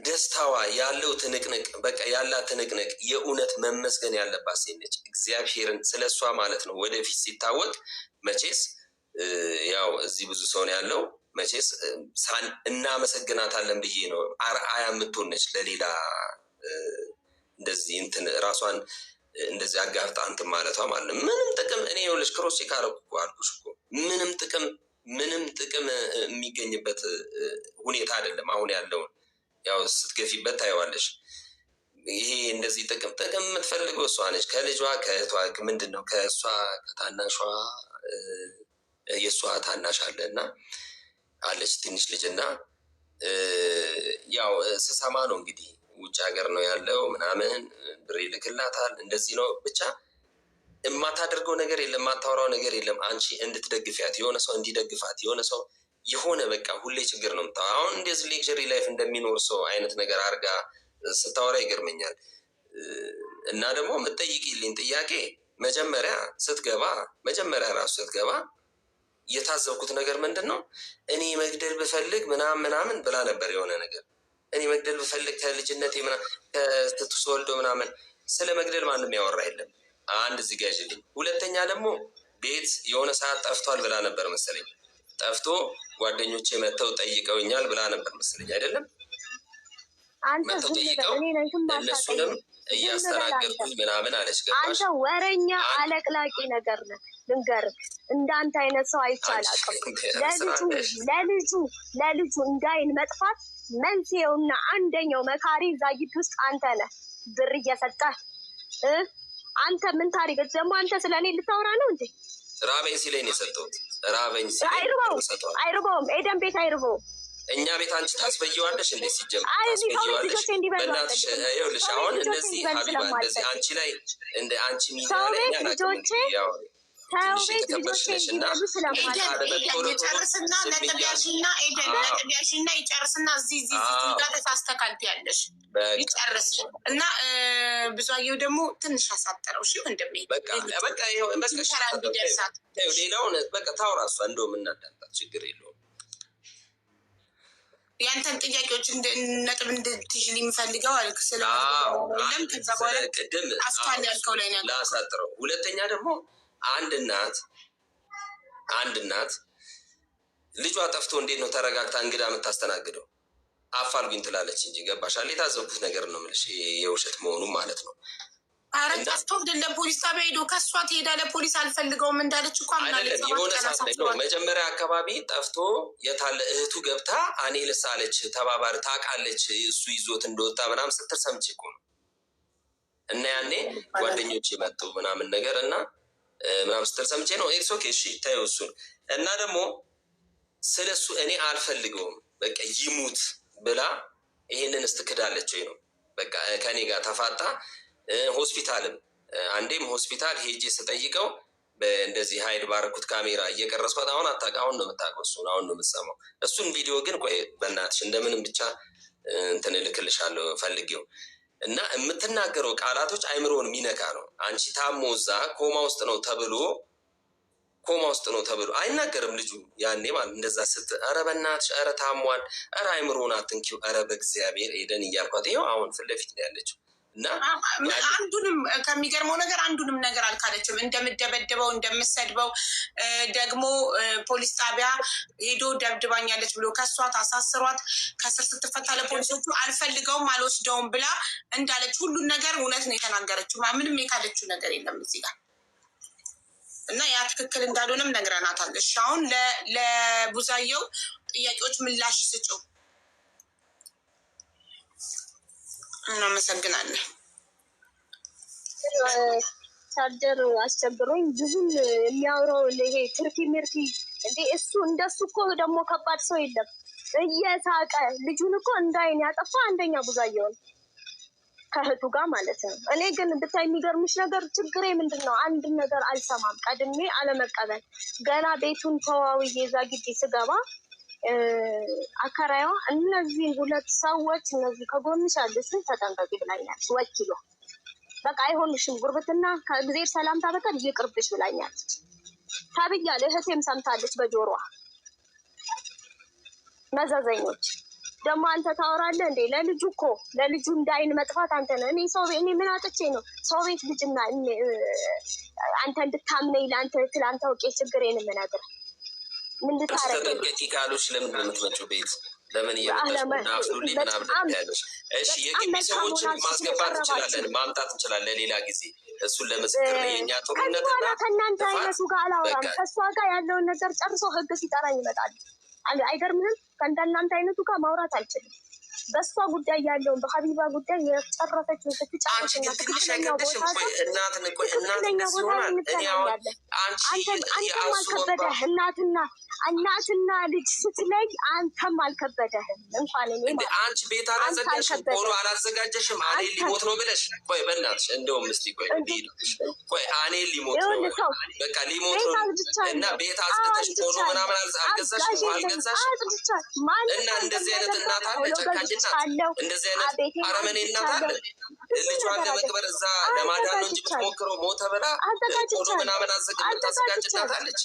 ደስታዋ ያለው ትንቅንቅ በቃ ያላት ትንቅንቅ የእውነት መመስገን ያለባት ሴት ነች። እግዚአብሔርን ስለሷ ማለት ነው። ወደፊት ሲታወቅ መቼስ ያው እዚህ ብዙ ሰው ነው ያለው። መቼስ እናመሰግናታለን ብዬ ነው። አርአያ የምትሆን ነች ለሌላ እንደዚህ እንትን ራሷን እንደዚህ አጋፍጣ እንትን ማለቷ ማለት ነው። ምንም ጥቅም እኔ ይኸውልሽ ክሮስ ካረኩ እኮ አልኩሽ እኮ ምንም ጥቅም የሚገኝበት ሁኔታ አይደለም። አሁን ያለውን ያው ስትገፊበት ታየዋለሽ። ይሄ እንደዚህ ጥቅም የምትፈልገው እሷ ነች። ከልጇ ከእህቷ ምንድን ነው ከእሷ ከታናሿ የእሷ ታናሽ አለ እና አለች ትንሽ ልጅ እና ያው ስሰማ ነው እንግዲህ ውጭ ሀገር ነው ያለው ምናምን ብር ይልክላታል እንደዚህ ነው ብቻ የማታደርገው ነገር የለም፣ የማታወራው ነገር የለም። አንቺ እንድትደግፊያት የሆነ ሰው እንዲደግፋት የሆነ ሰው የሆነ በቃ ሁሌ ችግር ነው የምታወራው። አሁን እንደዚህ ሌክቸሪ ላይፍ እንደሚኖር ሰው አይነት ነገር አድርጋ ስታወራ ይገርመኛል። እና ደግሞ የምትጠይቂልኝ ጥያቄ መጀመሪያ ራሱ ስትገባ የታዘብኩት ነገር ምንድን ነው እኔ መግደል ብፈልግ ምናምን ብላ ነበር። የሆነ ነገር እኔ መግደል ብፈልግ ከልጅነቴ ከስትወልዶ ምናምን ስለ መግደል ማንም ያወራ የለም። አንድ እዚህ ጋር ይልኝ። ሁለተኛ ደግሞ ቤት የሆነ ሰዓት ጠፍቷል ብላ ነበር መሰለኝ። ጠፍቶ ጓደኞቼ መተው ጠይቀውኛል ብላ ነበር መሰለኝ። አይደለም መተው ጠይቀው እነሱንም እያስተናገድኩኝ ምናምን አለች። ገባሽ? አንተ ወረኛ አለቅላቂ ነገር ነህ። ልንገርህ እንዳንተ አይነት ሰው አይቻላቅም። ለልጁ እንዳይን መጥፋት መንስኤውና አንደኛው መካሪ እዛ ግቢ ውስጥ አንተ ነህ። ብር እየሰጠህ አንተ ምን ታሪክ ደግሞ አንተ ስለ እኔ ልታወራ ነው እንዴ? ራበኝ ሲለኝ ነው የሰጠሁት። ራበኝ ሲለኝ አይርበውም። ኤደን ቤት አይርበውም። እኛ ቤት አንቺ ታስበየዋለሽ እንዴ? ሲጀምር ታስበየዋለሽ። በእናትሽ ይኸውልሽ አሁን እንደዚህ ሀቢባ እንደዚህ አንቺ ላይ እንደ አንቺ ሚዲያ ላይ ልጆቼ ትንሽ የተከበርሽ ነሽ እና ይጨርስና ነጥብ ያዥና ይጨርስና እዚህ ጋር ተሳስተካልት ያለሽ ይጨርስ እና ብዙአየሁ ደግሞ ትንሽ አሳጠረው። እሺ ወንድሜ በቃ ሌላውን በቃ ታውራ እሷ እንደውም እናዳምጣት፣ ችግር የለውም። ያንተን ጥያቄዎች ነጥብ እንድትይዥልኝ የምፈልገው አልክ ስለለም ከዛ በኋላ ቅድም አስፋል ያልከው ላይ ነው ላሳጥረው። ሁለተኛ ደግሞ አንድ እናት ልጇ ጠፍቶ እንዴት ነው ተረጋግታ እንግዳ የምታስተናግደው? አፋልጉኝ ትላለች እንጂ ገባሻል? የታዘብኩት ነገር ነው የምልሽ የውሸት መሆኑ ማለት ነው። ኧረ ጠፍቶ አይደለም ፖሊስ ጣቢያ ሄዶ ከሷ ትሄዳለህ ፖሊስ አልፈልገውም እንዳለች እኮ አይደለም። የሆነ ሰዓት ላይ ነው መጀመሪያ አካባቢ ጠፍቶ የታለ እህቱ ገብታ እኔ ልሳለች ተባባሪ ታውቃለች እሱ ይዞት እንደወጣ ምናምን ስትል ሰምቼ እኮ ነው። እና ያኔ ጓደኞች የመጡ ምናምን ነገር እና ምናምን ስትል ሰምቼ ነው። ኦኬ እሺ ተይው እሱን። እና ደግሞ ስለሱ እኔ አልፈልገውም በቃ ይሙት ብላ ይሄንን እስትክዳለች ወይ ነው በቃ ከኔ ጋር ተፋጣ። ሆስፒታልም አንዴም ሆስፒታል ሄጄ ስጠይቀው እንደዚህ ኃይል ባረኩት ካሜራ እየቀረስኳት አሁን አሁን ነው የምታውቀው እሱን አሁን ነው የምትሰማው እሱን ቪዲዮ ግን ቆይ በእናትሽ እንደምንም ብቻ እንትን እልክልሻለሁ ፈልጌው እና የምትናገረው ቃላቶች አይምሮን የሚነካ ነው። አንቺ ታሞ እዛ ኮማ ውስጥ ነው ተብሎ አይናገርም ልጁ ያኔ ማለት እንደዛ ኧረ በእናትሽ ኧረ ታሟል ኧረ አይምሮን አትንኪው ኧረ በእግዚአብሔር ሄደን እያልኳት ይኸው አሁን ፊት ለፊት ነው ያለችው። እና አንዱንም ከሚገርመው ነገር አንዱንም ነገር አልካለችም። እንደምደበደበው እንደምሰድበው ደግሞ ፖሊስ ጣቢያ ሄዶ ደብድባኛለች ብሎ ከሷት አሳስሯት ከስር ስትፈታ ለፖሊሶቹ አልፈልገውም አልወስደውም ብላ እንዳለች ሁሉን ነገር እውነት ነው የተናገረችው። ምንም የካለችው ነገር የለም እዚህ ጋር እና ያ ትክክል እንዳልሆነም ነግረናታል። እሺ አሁን ለቡዛየው ጥያቄዎች ምላሽ ስጭው። እናመሰግናለን። ቻርጀር አስቸግሮኝ ብዙም የሚያወራው ይሄ ትርፊ ምርፊ እንዴ እሱ እንደሱ እኮ ደግሞ ከባድ ሰው የለም። እየሳቀ ልጁን እኮ እንዳይን ያጠፋ አንደኛ ቡዛየውን ከእህቱ ጋር ማለት ነው። እኔ ግን ብታይ የሚገርምሽ ነገር ችግሬ ምንድን ነው? አንድ ነገር አልሰማም። ቀድሜ አለመቀበል ገና ቤቱን ተዋውዬ እዛ ግቢ ስገባ አከራይዋ እነዚህ ሁለት ሰዎች እነዚህ ከጎንሽ ያሉትን ተጠንቀቂ ብላኛለች። ወኪሏ በቃ አይሆንሽም ጉርብትና ከእግዜር ሰላምታ በቀር ይቅርብሽ ብላኛለች ተብያለሁ። እህቴም ሰምታለች በጆሮዋ። መዘዘኞች ደግሞ አንተ ታወራለህ እንዴ? ለልጁ እኮ ለልጁ እንዳይን መጥፋት አንተ ነህ። እኔ ምን አጥቼ ነው ሰው ቤት ልጅና አንተ እንድታምነኝ ለአንተ ትላንት አውቄ ችግሬን የምነግርህ ምን ልታረግ ካሉሽ ለምን የምትመጪው ቤት ለምን እየመጣሽ ምናምን ያለሽ? እሺ የግቢ ሰዎችን ማስገባት እንችላለን ማምጣት እንችላለን ሌላ ጊዜ እሱን ለምስክር የኛ ጥሩነትና ከእናንተ አይነቱ ጋር አላወራም። ከእሷ ጋር ያለውን ነገር ጨርሶ ህግ ሲጠራኝ ይመጣል። አይገርምህም? ከእንደናንተ አይነቱ ጋር ማውራት አልችልም። በእሷ ጉዳይ ያለውን በሀቢባ ጉዳይ የጨረሰች ስትጨርስ እናትን ሲሆናል እኔ አሁን አንተም አልከበደህ እናትና ልጅ ስትለይ አንተም አልከበደህም። እንኳን አንቺ ቤት አላዘጋጅሽም ሆኖ አላዘጋጀሽም አኔ ሊሞት ነው ብለሽ ቆይ በእናትሽ እንደውም እስኪ ቆይ አኔ ሊሞት ነው በቃ ሊሞት ነው እና ቤት አጽድተሽ ሆኖ ምናምን አልገዛሽም እና እንደዚህ አይነት እናት አለ ጨካኝ እናት እንደዚህ አይነት አረመኔ እናት አለ ልጇን ለመቅበር እዛ ለማዳን ነው እንጂ ብትሞክረው ሞተ ብላ ሆኖ ምናምን አዘጋጅ እናት አለች።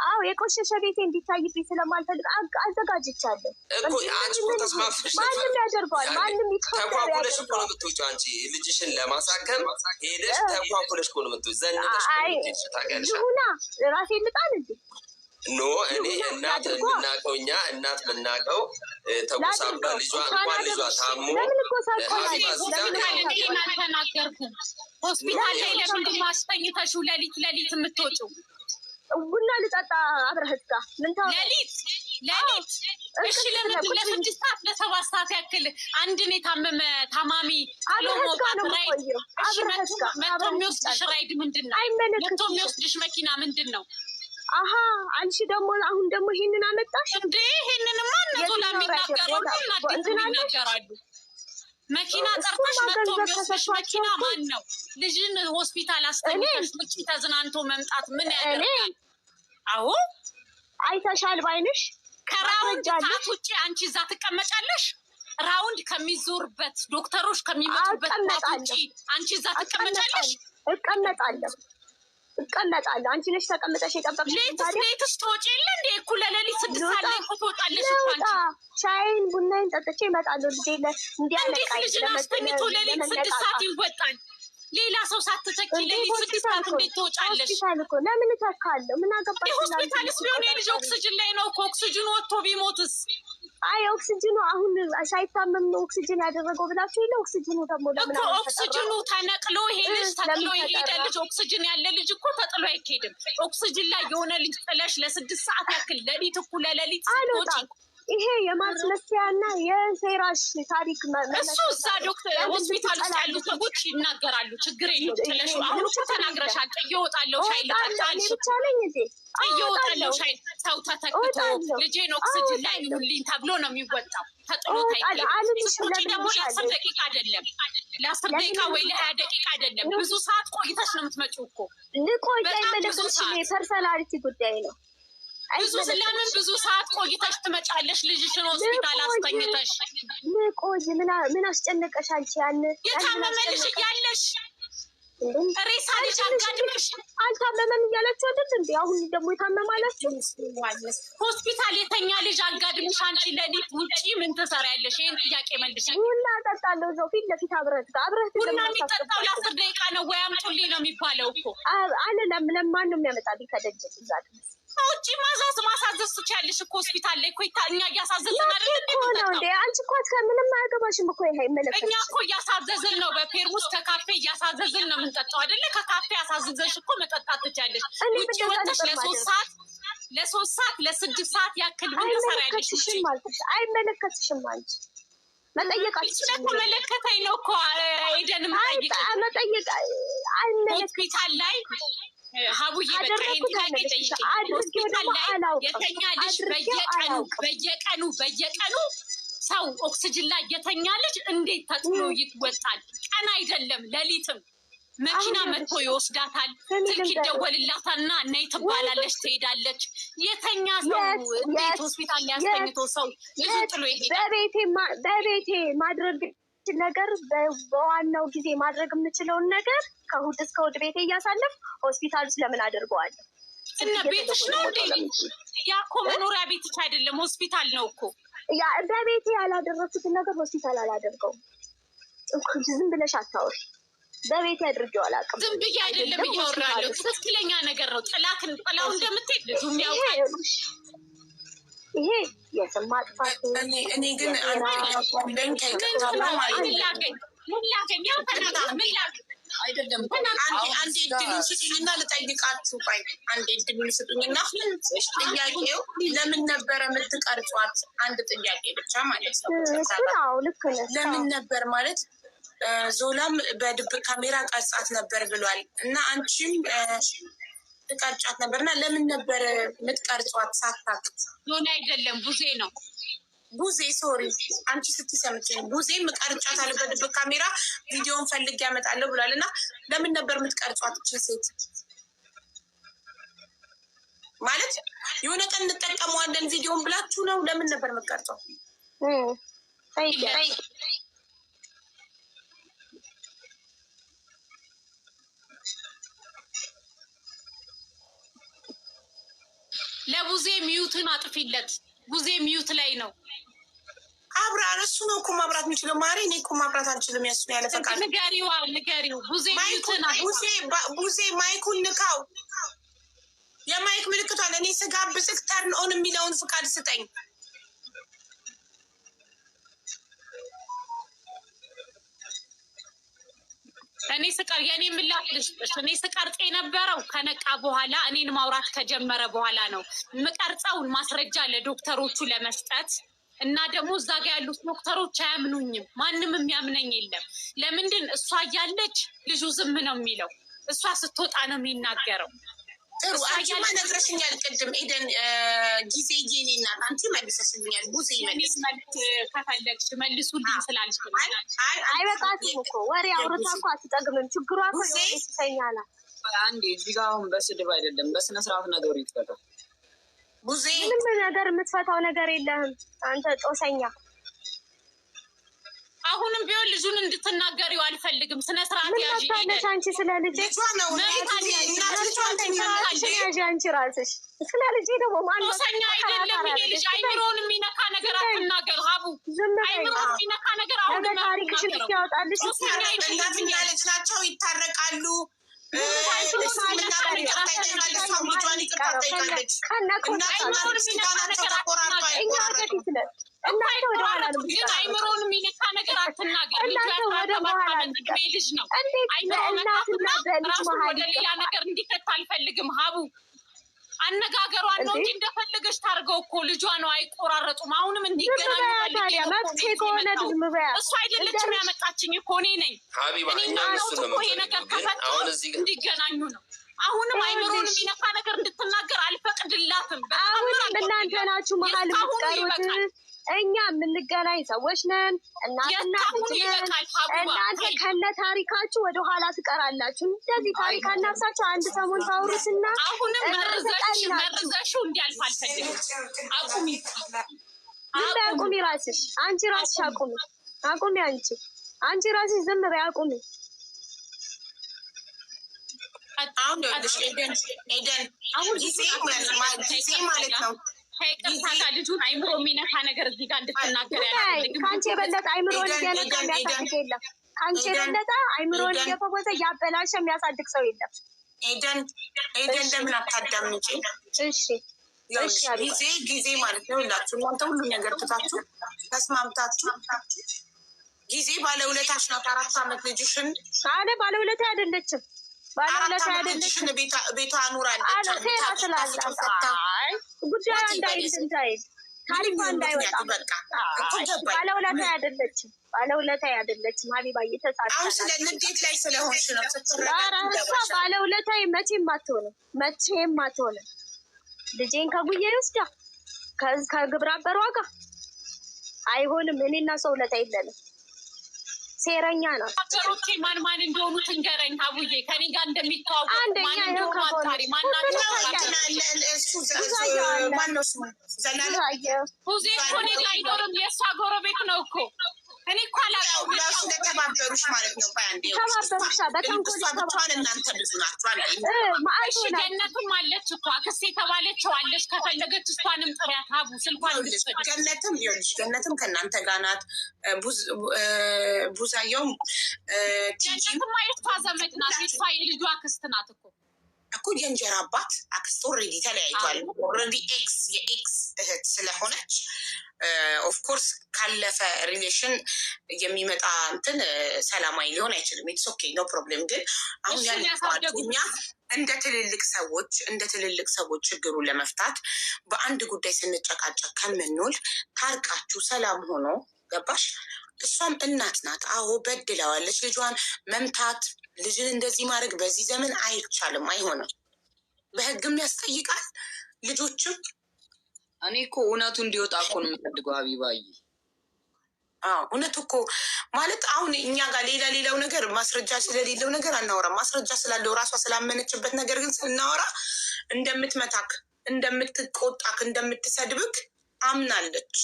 አዎ የቆሸሸ ቤቴ እንዲታይብኝ ስለማልፈልግ አዘጋጅቻለሁ እኮ። አንቺ እኮ ተስማምተሽ ማንም ያደርገዋል ማንም ተኳኩለሽ እኮ ነው የምትወጪው። አንቺ ልጅሽን ለማሳከም ሄደሽ ተኳኩለሽ እኮ ነው የምትወጪው። ዘንድሽ ታውቂያለሽ ይሁና ራሴን ልጣል እንዴ ኖ እኔ እናት የምናውቀው እኛ እናት የምናውቀው ተጎሳቁላ ልጇ እንኳን ልጇ ታሞ አልተናገርኩም። ሆስፒታል ላይ ለምንድን ነው አስተኝተሽው ሌሊት የምትወጪው? ቡና ልጠጣ አብረህት ጋር ምን ሌሊት እሺ ለምንድን ለስድስት ሰዓት ለሰባት ሰዓት ያክል አንድን የታመመ ታማሚ መውጣት ራይድ መጥቶ የሚወስድሽ ራይድ ምንድን ነው? መጥቶ የሚወስድሽ መኪና ምንድን ነው? አሀ አንቺ ደግሞ አሁን ደግሞ ይሄንን አመጣሽ እንዴ? ይሄንንማ እነሱ ለሚናገሩ ይናገራሉ። መኪና ጠርተሽ መጥቶ የሚወስድሽ መኪና ማን ነው? ልጅን ሆስፒታል አስተኝተሽ ውጭ ተዝናንቶ መምጣት ምን ያደርጋል? አዎ አይተሻል ባይንሽ። ከራውንድ ሰዓት ውጭ አንቺ እዛ ትቀመጫለሽ? ራውንድ ከሚዞርበት ዶክተሮች ከሚመጡበት ውጭ አንቺ እዛ ትቀመጫለሽ? እቀመጣለሁ። አንቺ ነሽ ተቀምጠሽ የጠበቅሽ። ሌትስ ትወጪ የለ እንዴ? እኩለ ሌሊት 6 ሰዓት ላይ እኮ ትወጣለሽ እኮ አንቺ። ሻይን ቡናዬን ጠጥቼ እመጣለሁ። ልጄ እንዴት ልጅን አስተኝቶ ሌሊት 6 ሰዓት ይወጣል? ሌላ ሰው ሳትተኪ ሌሊት 6 ሰዓት እንዴት ትወጫለሽ? ሆስፒታል እኮ ለምን እተካለሁ? ምን አገባሽ? ሆስፒታልስ ቢሆን የልጅ ኦክስጅን ላይ ነው እኮ። ኦክስጅኑ ወጥቶ ቢሞትስ? አይ ኦክስጅኑ አሁን ሳይታመም ነው ኦክስጅን ያደረገው ብላችሁ የለ። ኦክስጅኑ ደግሞ ለምን እኮ ኦክስጅኑ ተነቅሎ ይሄ ልጅ ተጥሎ የሄደ ልጅ ኦክስጅን ያለ ልጅ እኮ ተጥሎ አይኬድም። ኦክስጅን ላይ የሆነ ልጅ ጥለሽ ለ6 ሰዓት ያክል ሌሊት እኩለ ሌሊት ስትወጪ ይሄ የማስመሰያና የሴራሽ ታሪክ እሱ እዛ ዶክተር ሆስፒታል ውስጥ ያሉ ሰዎች ይናገራሉ። ችግር የለውም ጥለሽ አሁን እኮ ተናግረሻል። እየወጣለሁ ሻይ ልጠጣልሽ እየወጣለሁ ሻይ ሰው ተተክቶ ልጄን ኦክስጅን ላይ ይሁንልኝ ተብሎ ነው የሚወጣው። ተጥሎ ታይቁጭ ደግሞ ለ10 ደቂቃ አይደለም ለ10 ደቂቃ ወይ ለ20 ደቂቃ አይደለም ብዙ ሰዓት ቆይተሽ ነው የምትመጪው እኮ። ልቆይ አይመለከትሽ ፐርሰናሊቲ ጉዳይ ነው። ብዙ ስለምን ብዙ ሰዓት ቆይተሽ ትመጫለሽ ልጅሽን ሆስፒታል አስተኝተሽ? ልቆይ ምን አስጨነቀሽ አንቺ? ያን የታመመልሽ እያለሽ ሬሳ ልጅ አጋድመሽ አልታመመም እያላችሁ አይደል እንዴ? አሁን ደግሞ የታመማላችሁ ሆስፒታል የተኛ ልጅ አጋድመሽ አንቺ ለሊት ውጪ ምን ትሰሪያለሽ? ይሄን ጥያቄ መልሽ። ቡና እጠጣለሁ እዛው ፊት ለፊት አብረን ቡና የሚጠጣው ለ10 ደቂቃ ነው ወይ አምጡልኝ ነው የሚባለው እኮ። አለለም ለማን ነው የሚያመጣልኝ ከደጅ እዛ ውጪ ማሳዘዝ ትችያለሽ እኮ ሆስፒታል ላይ እኮ እኛ እያሳዘዝን አይደል እንዴ? አንቺ እኮ ከምንም አያገባሽም እኮ ይሄ አይመለከትሽም። እኛ እኮ እያሳዘዝን ነው በፔርሙስ ከካፌ እያሳዘዝን ነው የምንጠጣው አይደለ? ከካፌ አሳዝዘሽ እኮ መጠጣት ትችያለሽ። ውጪ ወጥተሽ ለ3 ሰዓት ለ6 ሰዓት ያክል ምን ትሰሪያለሽ? አይመለከትሽም አንቺ መጠየቃችሁ እኮ መለከተኝ ነው እኮ ሄደን መጠየቅ ሆስፒታል ላይ ሀቡዬ በቃ ይሄን ጥያቄ ጠይቂኝ። ሆስፒታል ላይ የተኛ ልጅ በየቀኑ ሰው ኦክስጅን ላይ የተኛ ልጅ እንዴት ተጥሎ ይወጣል? ቀን አይደለም ሌሊትም መኪና መጥቶ ይወስዳታል። ስልክ ይደወልላታልና ነይ ትባላለች፣ ትሄዳለች። የተኛ ሰው እንዴት ሆስፒታል ላይ ያስተኝቶ ሰው ልጅ ጥሎ ይሄዳል? በቤቴ ማድረግ ነገር በዋናው ጊዜ ማድረግ የምችለውን ነገር ከእሑድ እስከ እሑድ ቤቴ እያሳለፍ ሆስፒታል ውስጥ ለምን አድርገዋለሁ? እና ቤትሽ ነው እንዴ? ያ እኮ መኖሪያ ቤትሽ አይደለም ሆስፒታል ነው እኮ። ያ በቤቴ ያላደረኩትን ነገር ሆስፒታል አላደርገውም። ዝም ብለሽ አታውሪ። በቤቴ አድርጌው አላውቅም። ዝም ብዬ አይደለም እያወራለሁ፣ ትክክለኛ ነገር ነው። ጥላው እንደምትሄድ ልጁ የሚያውቃል። ይሄ የስም ማጥፋት እኔ ግን አይደለም አንዴ እድሉን ስጡኝና ልጠይቃችሁ። ቆይ አንዴ እድሉን ስጡኝና ጥያቄው ለምን ነበረ የምትቀርጿት? አንድ ጥያቄ ብቻ ማለት ነው። ለምን ነበር ማለት ዞላም በድብቅ ካሜራ ቀርጻት ነበር ብሏል እና አንቺም ትቀርጫት ነበር እና ለምን ነበር የምትቀርጿት? ሳታውቅ ዞላ አይደለም ቡዜ ነው። ቡዜ ሶሪ፣ አንቺ ስትሰምችኝ ቡዜ ምቀርጫት አለ በድብቅ ካሜራ ቪዲዮን ፈልግ ያመጣለሁ ብሏል እና ለምን ነበር የምትቀርጿት? እችን ሴት ማለት የሆነ ቀን እንጠቀመዋለን ቪዲዮን ብላችሁ ነው? ለምን ነበር የምትቀርጿት? ለቡዜ ሚዩትን አጥፊለት። ቡዜ ሚዩት ላይ ነው። አብራር እሱ ነው እኮ ማብራት የሚችለው። ማሪ እኔ እኮ ማብራት አልችልም። ያሱን ያለ ፈቃድ ንገሪው። ቡዜ ሚዩትን ቡዜ ማይኩን ንካው፣ የማይክ ምልክቷን እኔ ስጋብዝህ ተርን ኦን የሚለውን ፍቃድ ስጠኝ። የኔ ምላሽ እኔ ስቀርጽ የነበረው ከነቃ በኋላ እኔን ማውራት ከጀመረ በኋላ ነው። የምቀርጸውን ማስረጃ ለዶክተሮቹ ለመስጠት እና ደግሞ እዛ ጋ ያሉት ዶክተሮች አያምኑኝም። ማንም የሚያምነኝ የለም። ለምንድን እሷ እያለች ልጁ ዝም ነው የሚለው? እሷ ስትወጣ ነው የሚናገረው። ጥሩ አንቺማ ነግረሽኛል ቅድም ኤደን ጊዜ ጌኔና አንቺ መልሰሽልኛል። ቡዜ መልስ ከፈለግሽ መልሱልኝ ስላልሽ አይበቃትም እኮ ወሬ አውርታ እኮ አትጠግምም። ችግሯ እኮ ይተኛላ። አንዴ እዚህ ጋር አሁን በስድብ አይደለም በስነ ስርዓት ነገሩ ይፈታል። ቡዜ ምንም ነገር የምትፈታው ነገር የለህም አንተ ጦሰኛ። አሁንም ቢሆን ልጁን እንድትናገሪው አልፈልግም። ስነ ስርዓት ያዥ። አንቺ ስለ ልጅ አንቺ ራስሽ ስለ ልጅ ደግሞ ጦሰኛ አይደለም። ይሄ ልጅ አይምሮውን የሚነካ ነገር አትናገር ሀቡ። አይምሮውን የሚነካ ነገር አሁን ታሪክሽን ያወጣልሽ። እናትና ልጅ ናቸው፣ ይታረቃሉ። አይምሮውን የሚነካ ነገር አትናገር። ልጅ ነው። አይምሮ ወደ ሌላ ነገር እንዲከት አልፈልግም ሀቡ። አነጋገሯን ነው እንጂ እንደፈለገች ታርገው እኮ ልጇ ነው። አይቆራረጡም። አሁንም እንዲገናኙ ታዲያ መብት ከሆነ ዝም በያ። እሱ አይደለችም ያመጣችኝ እኮ እኔ ነኝ። ሀቢባ እኔ ነው ይሄ ነገር ተፈጥሮ እንዲገናኙ ነው። አሁንም አይምሮን የሚነካ ነገር እንድትናገር አልፈቅድላትም። አሁንም እናንተ ናችሁ መሀል የምትቀሩት። እኛ የምንገናኝ ሰዎች ነን። እናትና እናንተ ከነ ታሪካችሁ ወደኋላ ትቀራላችሁ። እንደዚህ ታሪክ አናፍሳችሁ አንድ ሰሞን ታውሩትና አሁንም መርዘሽው እንዲያልፍ አልፈልግም። አቁሚ፣ አቁሚ፣ ራስሽ አንቺ ራስሽ አቁሚ፣ አቁሚ፣ አንቺ ራስሽ ዝም በይ፣ አቁሚ። አሁን ጊዜ ማለት ነው። ከይቅርታ ጋር ልጁን አይምሮ የሚነካ ነገር እዚህ ጋር እንድትናገር ያልፈልግም። ከአንቺ የበለጠ አይምሮን እየነካ የሚያሳድግ የለም። ከአንቺ የበለጠ አይምሮን እየፈወሰ እያበላሸ የሚያሳድግ ሰው የለም። ኤደን ለምን አታዳምጪ? እሺ ጊዜ ማለት ነው። ሁላችሁ እናንተ ሁሉ ነገር ትታችሁ ተስማምታችሁ ጊዜ ባለውለታሽ ናት። 4 ዓመት ልጅሽን አለ ባለውለታ አይደለችም። ባለውለታ አይደለችም። ቤቷ አኑራለች። ሴራ ስላላት ጉዳዩ እንዳይል ታሪኳ እንዳይወጣ ባለውለታ አይደለችም። ባለውለታ አይደለችም። ሀቢባ እየተሳሳተ አሁን ስለ ንዴት ላይ ስለሆንሽ ነው። እሷ ባለውለታ መቼም አትሆንም። ልጄን ከጉዬ ይወስዳ ከግብረ አበሯ ጋር አይሆንም። እኔና ሰው ውለታ የለንም። ሴረኛ ነው። ሀገሮቼ ማን እንደሆኑ ትንገረኝ። አቡዬ ከኔ ጋር እንደሚተዋወቁ ማን እንደሆኑ አታሪ ማናቸው? ሁዜ እኮ እኔ ጋር አይኖርም። የእሷ ጎረቤት ነው እኮ። እኔ እኮ አላውቅም። ተባበሩሽ ማለት ነው። ተባበሩሻ በተንኮል ብቻዋን እናንተ ብዙ ናችኋል። እሺ ገነትም አለች እኮ አክስቴ የተባለችው አለች። ከፈለገች እሷንም ጥሪያት። ሀቡ ስልኳን ገነትም ከእናንተ ጋር ናት። ቡዛየውም ገነትም የእሷ ዘመድ ናት። የእሷ የልጇ አክስት ናት እኮ የእንጀራ አባት አክስት ኦልሬዲ ተለያይቷል። ኦልሬዲ የኤክስ እህት ስለሆነች ኦፍኮርስ ካለፈ ሪሌሽን የሚመጣ እንትን ሰላማዊ ሊሆን አይችልም። ኢትስ ኦኬ ኖ ፕሮብሌም። ግን አሁን ያለኛ እንደ ትልልቅ ሰዎች ችግሩን ለመፍታት በአንድ ጉዳይ ስንጨቃጨቅ ከምንውል ታርቃችሁ ሰላም ሆኖ ገባሽ? እሷም እናት ናት። አዎ በድለዋለች። ልጇን መምታት፣ ልጅን እንደዚህ ማድረግ በዚህ ዘመን አይቻልም፣ አይሆንም። በህግም ያስጠይቃል። ልጆችም እኔ እኮ እውነቱ እንዲወጣ እኮ ነው የምፈልገው ሀቢባዬ። እውነቱ እኮ ማለት አሁን እኛ ጋር ሌላው ነገር ማስረጃ ስለሌለው ነገር አናወራም። ማስረጃ ስላለው ራሷ ስላመነችበት ነገር ግን ስናወራ እንደምትመታክ፣ እንደምትቆጣክ፣ እንደምትሰድብክ አምናለች።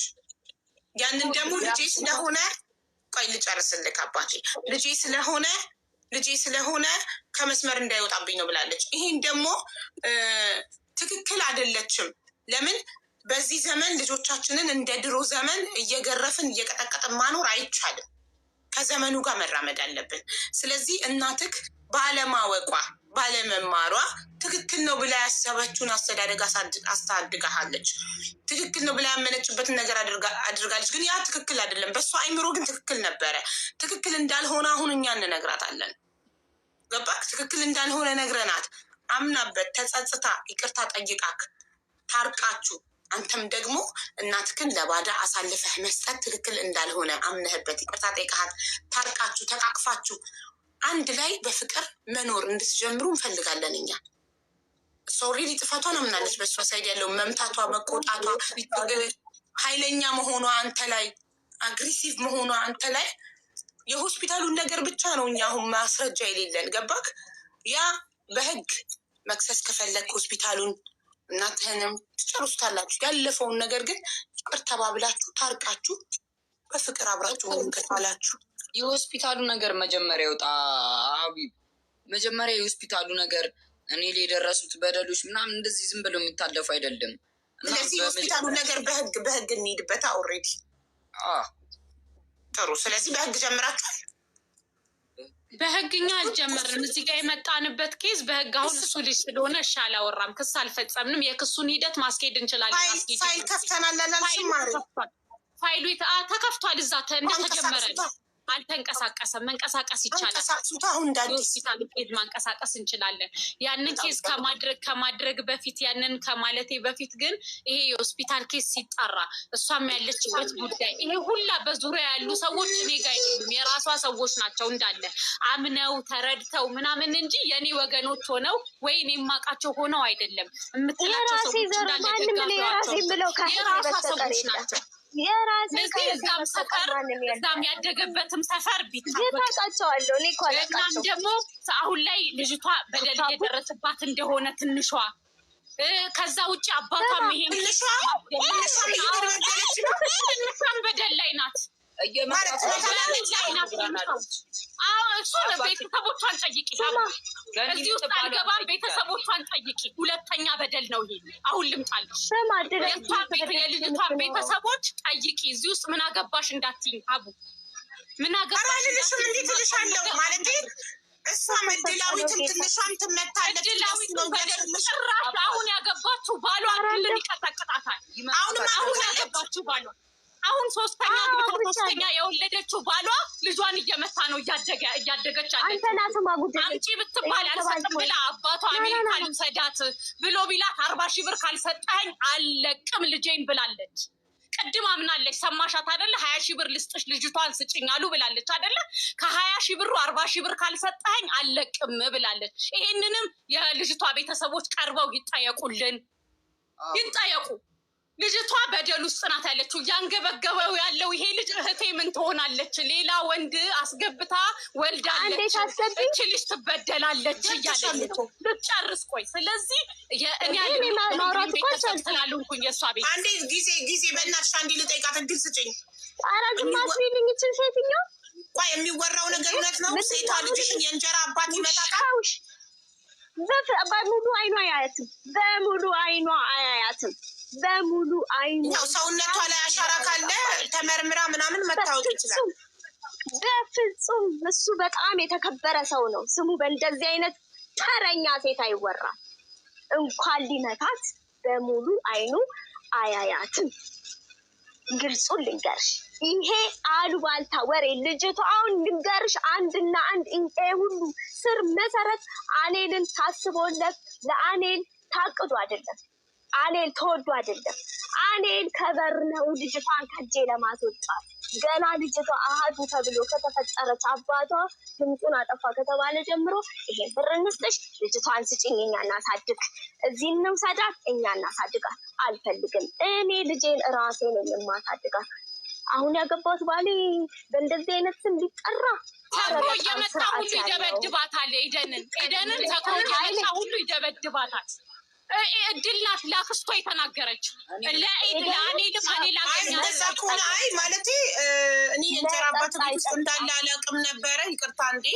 ያንን ደግሞ ልጄ ስለሆነ ቆይ ልጨርስልክ አባቴ፣ ልጄ ስለሆነ ከመስመር እንዳይወጣብኝ ነው ብላለች። ይሄን ደግሞ ትክክል አይደለችም። ለምን በዚህ ዘመን ልጆቻችንን እንደ ድሮ ዘመን እየገረፍን እየቀጠቀጥን ማኖር አይቻልም። ከዘመኑ ጋር መራመድ አለብን። ስለዚህ እናትክ ባለማወቋ ባለመማሯ ትክክል ነው ብላ ያሰበችውን አስተዳደግ አስተዳድጋሃለች። ትክክል ነው ብላ ያመነችበትን ነገር አድርጋለች። ግን ያ ትክክል አይደለም። በእሷ አይምሮ ግን ትክክል ነበረ። ትክክል እንዳልሆነ አሁን እኛ እንነግራታለን። ገባክ? ትክክል እንዳልሆነ ነግረናት አምናበት ተጸጽታ ይቅርታ ጠይቃክ ታርቃችሁ አንተም ደግሞ እናትክን ለባዳ አሳልፈህ መስጠት ትክክል እንዳልሆነ አምነህበት ይቅርታ ጠይቃት ታርቃችሁ ተቃቅፋችሁ አንድ ላይ በፍቅር መኖር እንድትጀምሩ እንፈልጋለን። እኛ እሷ ኦልሬዲ ጥፋቷን አምናለች። በእሷ ሳይድ ያለው መምታቷ፣ መቆጣቷ፣ ኃይለኛ መሆኗ አንተ ላይ፣ አግሬሲቭ መሆኗ አንተ ላይ የሆስፒታሉን ነገር ብቻ ነው እኛ አሁን ማስረጃ የሌለን። ገባክ? ያ በህግ መክሰስ ከፈለግ ሆስፒታሉን እናትህንም ትጨርሱታላችሁ። ያለፈውን ነገር ግን ይቅር ተባብላችሁ ታርቃችሁ በፍቅር አብራችሁ ከቻላችሁ የሆስፒታሉ ነገር መጀመሪያ ይወጣ። ሀቢብ መጀመሪያ የሆስፒታሉ ነገር እኔ ላይ የደረሱት በደሎች ምናምን እንደዚህ ዝም ብለው የሚታለፉ አይደለም። ስለዚህ የሆስፒታሉ ነገር በህግ እንሂድበት። ኦልሬዲ ጥሩ። ስለዚህ በህግ ጀምራችኋል። በህግኛ አልጀመርንም። እዚህ ጋር የመጣንበት ኬዝ በህግ አሁን እሱ ልጅ ስለሆነ እሺ አላወራም። ክስ አልፈጸምንም። የክሱን ሂደት ማስኬድ እንችላለን። ፋይል ከፍተናል አላልሽም? ፋይሉ ተከፍቷል። እዛ እንደተጀመረ አልተንቀሳቀሰም። መንቀሳቀስ ይቻላል። አሁን ሆስፒታል ኬዝ ማንቀሳቀስ እንችላለን። ያንን ኬዝ ከማድረግ በፊት ያንን ከማለቴ በፊት ግን ይሄ የሆስፒታል ኬዝ ሲጠራ እሷም ያለችበት ጉዳይ ይሄ ሁላ በዙሪያ ያሉ ሰዎች እኔ ጋር አይደሉም፣ የራሷ ሰዎች ናቸው እንዳለ አምነው ተረድተው ምናምን እንጂ የኔ ወገኖች ሆነው ወይ እኔ የማውቃቸው ሆነው አይደለም። የምትላቸው ሰዎች እንዳለ የራሷ ሰዎች ናቸው። እዛም ሰፈር እዛም ያደገበትም ሰፈር ቢታወቃቸዋለሁ። እናም ደግሞ አሁን ላይ ልጅቷ በደል እየደረሰባት እንደሆነ ትንሿ ከዛ ውጭ አባቷም ይሄን ትንሿን በደል ላይ ናት። ቤተሰቦቿን ጠይቂ። እዚህ ውስጥ አልገባም። ቤተሰቦቿን ጠይቂ። ሁለተኛ በደል ነው ይሄ። አሁን ልምጣልሽ። የልጅቷን ቤተሰቦች ጠይቂ። እዚህ ውስጥ ምን አገባሽ እንዳትይኝ አቡ ምን አገባሽ እንዴት ልሻለው ማለት እሷ መድላዊትን ትንሿም ትመታለች። አሁን ያገባችሁ ባሏ ድልን ይቀጠቅጣታል። አሁን ያገባችሁ ባሏ አሁን ሶስተኛ የወለደችው ባሏ ልጇን እየመታ ነው እያደገች አለች። አንቺ ብትባል አልሰጥም ብላ አባቷ አሜሪካ ልውሰዳት ብሎ ቢላት 40 ሺህ ብር ካልሰጠኝ አልለቅም ልጄን ብላለች። ቅድም አምናለች። ሰማሻት አይደለ? 20 ሺህ ብር ልስጥሽ ልጅቷን ስጭኝ አሉ ብላለች አይደለ? ከ20 ሺህ ብሩ 40 ሺህ ብር ካልሰጠኝ አልለቅም ብላለች። ይሄንንም የልጅቷ ቤተሰቦች ቀርበው ይጠየቁልን፣ ይጠየቁ። ልጅቷ በደል ውስጥ ናት ያለችው። እያንገበገበው ያለው ይሄ ልጅ እህቴ ምን ትሆናለች? ሌላ ወንድ አስገብታ ወልዳለች፣ እች ልጅ ትበደላለች እያለች ነው። ልጨርስ ቆይ። ስለዚህ እኔ ቤተሰብ ስላልሆንኩኝ የእሷ ቤት አንዴ ጊዜ በእናትሽ አንዴ ልጠይቃት እድል ስጭኝ። ኧረ ግማሽ ቢልኝ ይችል ሴትዮ ቆይ የሚወራው ነገር እውነት ነው? ሴቷ ልጅሽን የእንጀራ አባት ይመጣታል? በሙሉ አይኗ አያያትም። በሙሉ አይኗ አያያትም። በሙሉ አይኑ ሰውነቷ ላይ አሻራ ካለ ተመርምራ ምናምን መታወቅ ይችላል። በፍጹም እሱ በጣም የተከበረ ሰው ነው። ስሙ በእንደዚህ አይነት ተረኛ ሴት አይወራም። እንኳን ሊመታት በሙሉ አይኑ አያያትም። ግልጹን ልንገርሽ፣ ይሄ አሉባልታ ወሬ ልጅቷ አሁን ልንገርሽ አንድና አንድ እንቄ ሁሉ ስር መሰረት አኔልን ታስቦለት ለአኔል ታቅዶ አይደለም። አኔል ተወዱ አይደለም። አኔል ከበር ነው ልጅቷን ከጄ ለማስወጣት። ገና ልጅቷ አሃዱ ተብሎ ከተፈጠረች አባቷ ድምፁን አጠፋ ከተባለ ጀምሮ ይሄን ብር እንስጥሽ፣ ልጅቷን ስጭኝ፣ እኛ እናሳድግ፣ እዚህ እንውሰዳት፣ እኛ እናሳድጋት። አልፈልግም፣ እኔ ልጄን ራሴ ነኝ የማሳድጋት። አሁን ያገባት ባሌ በእንደዚህ አይነት ስም ሊጠራ ተብሎ እየመጣ ሁሉ ይደበድባታል። ኤደንን ተብሎ እየመጣ ሁሉ ይደበድባታል። እድል ናት ላክስቷ የተናገረች ለአኔልም አኔል እንደዛ ከሆነ ማለቴ እኔ የእንጀራ አባት ቤት ውስጥ እንዳለ አላውቅም ነበረ። ይቅርታ እንዴ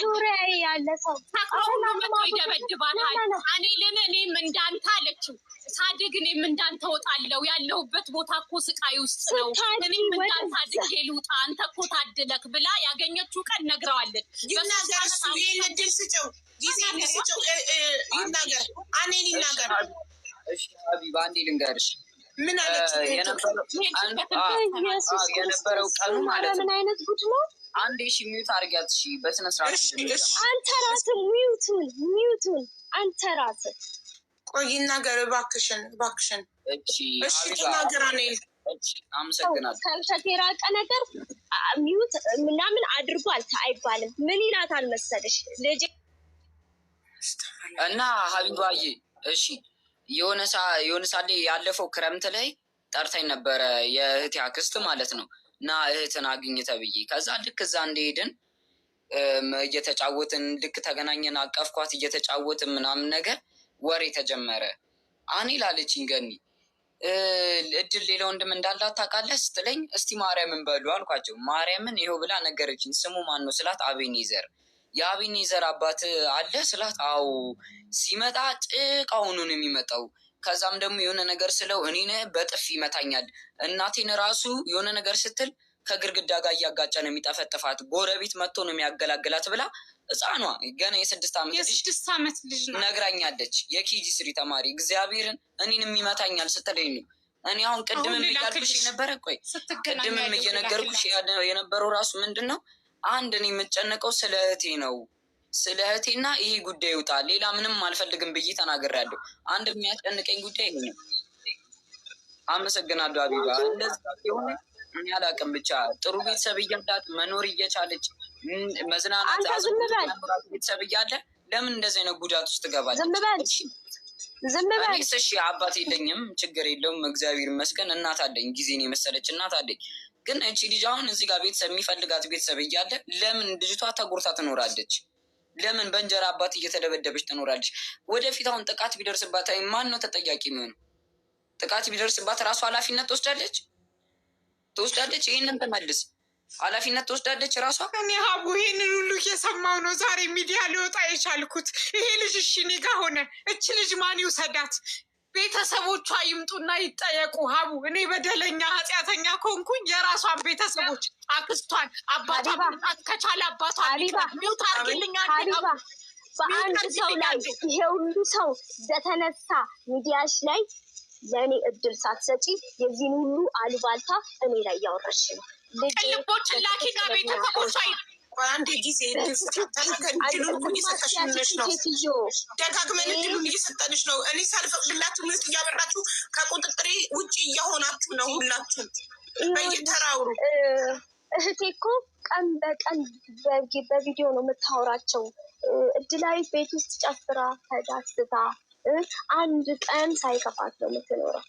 ዙሪያ ያለ ሰው ተክሎ መቶ ይደበድባታል። አኔልን እኔም እንዳንተ አለችው ሳድግ እኔም እንዳንተ ወጣለሁ፣ ያለሁበት ቦታ እኮ ስቃይ ውስጥ ነው፣ እኔም እንዳንተ አድጌ ልውጣ፣ አንተ እኮ ታድለክ ብላ ያገኘችው ቀን ነግረዋለች። ይናገር እሱ ይህን እድል ስጭው፣ ጊዜ ስጭው፣ ይናገር፣ አኔን ይናገር። እሺ ሀቢባ አንዴ ልንገርሽ ምን አለች የነበረው ቀኑ ማለት ምን አይነት ጉድ ነው? አንዴ ሚዩት አድርጊያት። እሺ በስነ ስርዓት አንተ ራስህ ሚዩቱን አንተ ራስህ ቆይ ይናገር እባክሽን። እሺ ይናገር አኔል። አመሰግናለሁ። ከውሸት የራቀ ነገር ሚዩት ምናምን አድርጓል አይባልም። ምን ይላታል መሰለሽ ልጅ እና ሀቢባዬ እሺ የሆነ ሳሌ ያለፈው ክረምት ላይ ጠርታኝ ነበረ የእህቴ አክስት ማለት ነው። እና እህትን አግኝ ተብዬ ከዛ ልክ እዛ እንደሄድን እየተጫወትን ልክ ተገናኘን፣ አቀፍኳት፣ እየተጫወትን ምናምን ነገር ወሬ ተጀመረ። አኔል አለችኝ ገኒ እድል ሌላ ወንድም እንዳላት ታውቃለህ ስትለኝ እስቲ ማርያምን በሉ አልኳቸው። ማርያምን ይኸው ብላ ነገረችኝ። ስሙ ማን ነው ስላት አቤኔዘር። የአቤኔዘር አባት አለ ስላት አዎ፣ ሲመጣ ጭቃውኑን የሚመጣው። ከዛም ደግሞ የሆነ ነገር ስለው እኔን በጥፊ ይመታኛል። እናቴን ራሱ የሆነ ነገር ስትል ከግርግዳ ጋር እያጋጨ ነው የሚጠፈጥፋት። ጎረቤት መጥቶ ነው የሚያገላግላት ብላ ህፃኗ ገና የ6 ዓመት ልጅ ነግራኛለች። የኬጂ 3 ተማሪ እግዚአብሔርን እኔንም ይመታኛል ስትለኝ ነው እኔ አሁን ቅድምም እያልኩሽ የነበረ ቆይ ቅድምም እየነገርኩሽ የነበረው ራሱ ምንድን ነው አንድ እኔ የምጨነቀው ስለ እህቴ ነው። ስለ እህቴና ይሄ ጉዳይ ይውጣ፣ ሌላ ምንም አልፈልግም ብዬ ተናግሬያለሁ። አንድ የሚያስጨንቀኝ ጉዳይ ይሄ ነው። አመሰግናለሁ አቢባ። እንደዚህ የሆነ እኔ አላውቅም፣ ብቻ ጥሩ ቤተሰብ እያላት መኖር እየቻለች መዝናናት ቤተሰብ እያለ ለምን እንደዚህ አይነት ጉዳት ውስጥ ትገባለች? እኔስ እሺ አባት የለኝም፣ ችግር የለውም፣ እግዚአብሔር ይመስገን። እናት አለኝ፣ ጊዜን የመሰለች እናት አለኝ። ግን እቺ ልጅ አሁን እዚህ ጋር ቤተሰብ የሚፈልጋት ቤተሰብ እያለ ለምን ልጅቷ ተጎርታ ትኖራለች? ለምን በእንጀራ አባት እየተደበደበች ትኖራለች? ወደፊት አሁን ጥቃት ቢደርስባት ማን ነው ተጠያቂ የሚሆነው? ጥቃት ቢደርስባት ራሱ ኃላፊነት ትወስዳለች? ይህንን ትመልስ፣ ኃላፊነት ትወስዳለች ራሷ። እኔ ሀቡ ይህንን ሁሉ እየሰማው ነው ዛሬ ሚዲያ ሊወጣ የቻልኩት። ይሄ ልጅ እሺ እኔ ጋ ሆነ፣ እች ልጅ ማን ይውሰዳት? ቤተሰቦቿ ይምጡና ይጠየቁ። ሀቡ እኔ በደለኛ ኃጢአተኛ ከሆንኩኝ የራሷን ቤተሰቦች አክስቷን፣ አባቷን ከቻለ አባቷን ሚውት አርግልኛ። በአንድ ሰው ላይ ይሄ ሁሉ ሰው በተነሳ ሚዲያሽ ላይ ለእኔ እድል ሳትሰጪ የዚህን ሁሉ አሉባልታ እኔ ላይ እያወረሽ ነው። ቅልቦች ላኪና ቤተሰቦቿ አንድ ጊዜ እድሉን እየሰጠሽንሽ ነው። ደጋግመን እድሉን እየሰጠንሽ ነው። እኔ ሳልፈቅድላችሁ ምት እያበራችሁ ከቁጥጥሬ ውጭ እየሆናችሁ ነው። ሁላችሁም በየተራውሩ እህቴ እኮ ቀን በቀን በቪዲዮ ነው የምታወራቸው። እድላዊ ቤት ውስጥ ጨፍራ ተዳስታ አንድ ቀን ሳይከፋት ነው የምትኖረው።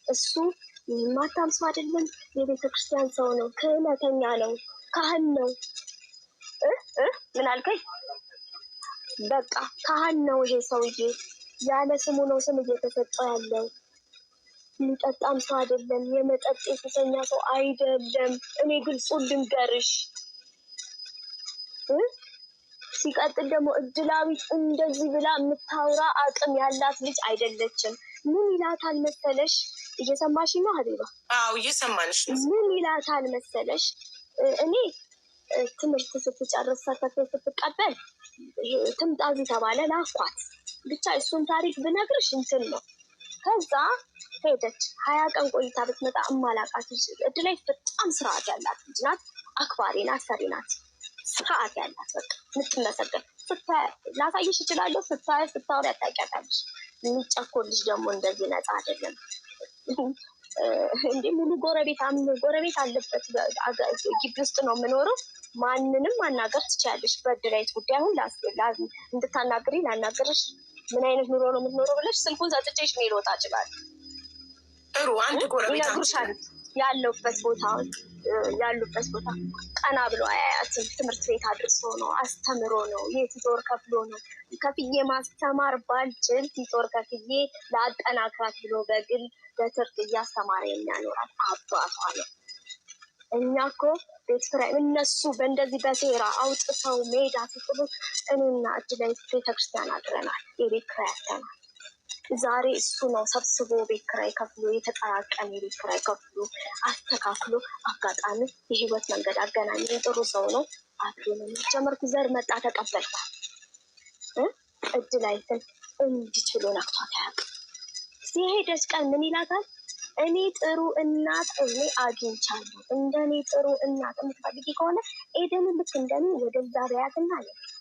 እሱ ማታም ሰው አይደለም፣ የቤተ ክርስቲያን ሰው ነው፣ ክህነተኛ ነው፣ ካህን ነው። ምን አልከኝ? በቃ ካህን ነው ይሄ ሰውዬ። ያለ ስሙ ነው ስም እየተሰጠው ያለው። የሚጠጣም ሰው አይደለም፣ የመጠጥ የተሰኛ ሰው አይደለም። እኔ ግልጹን ልንገርሽ። ሲቀጥል ደግሞ እድላዊት እንደዚህ ብላ የምታወራ አቅም ያላት ልጅ አይደለችም። ምን ይላታል መሰለሽ? እየሰማሽ ነው ሀቢባ? አዎ እየሰማንሽ ነው። ምን ይላታል መሰለሽ? እኔ ትምህርት ስትጨርስ ሰርተፊኬት ስትቀበል ትምጣ ተባለ፣ ላኳት። ብቻ እሱን ታሪክ ብነግርሽ እንትን ነው። ከዛ ሄደች። 20 ቀን ቆይታ ብትመጣ እማላቃት እድላይ በጣም ስርዓት ያላት ልጅ ናት። አክባሪ ናት፣ ሰሪ ናት፣ ስርዓት ያላት በቃ የምትመሰገን። ላሳይሽ እችላለሁ። ስታወሪ ያታውቂያታለሽ። የሚጨኮልሽ ደግሞ እንደዚህ ነፃ አይደለም እንዴ። ሙሉ ጎረቤት አለበት ግቢ ውስጥ ነው የምኖረው። ማንንም ማናገር ትችያለሽ። በእድላይት ጉዳይ አሁን እንድታናግሪ ላናገርሽ። ምን አይነት ኑሮ ነው የምትኖረው ብለሽ ስልኩን ሰጥቼሽ እኔ ልወጣ እችላለሁ። ጥሩ አንድ ጎረቤት ይነግሩሻል። ያሉበት ቦታ ቀና ብሎ አያያትም። ትምህርት ቤት አድርሶ ነው፣ አስተምሮ ነው፣ የቲቶር ከፍሎ ነው። ከፍዬ ማስተማር ባልችል ቲቶር ከፍዬ ለአጠናክራት ብሎ በግል በትርፍ እያስተማረ የሚያኖራት አባቷ ነው። እኛ እኮ ቤት ኪራይ እነሱ በእንደዚህ በሴራ አውጥተው ሜዳ ሲጥሉ እኔና እድላይ ቤተክርስቲያን አድረናል። የቤት ኪራይ አተናል። ዛሬ እሱ ነው ሰብስቦ ቤት ኪራይ ከፍሎ የተጠራቀመ ቤት ኪራይ ከፍሎ አስተካክሎ አጋጣሚ የህይወት መንገድ አገናኝ። ጥሩ ሰው ነው። አብሬን ጀመርኩ። ዘር መጣ ተቀበልኩ። እድላይትን እንዲችሎ ነክቷት አያውቅም። ሲሄደች ቀን ምን ይላታል? እኔ ጥሩ እናት እኔ አግኝቻለሁ። እንደኔ ጥሩ እናት የምትፈልጊ ከሆነ ኤደንን ልክ እንደኔ ወደዛ በያትና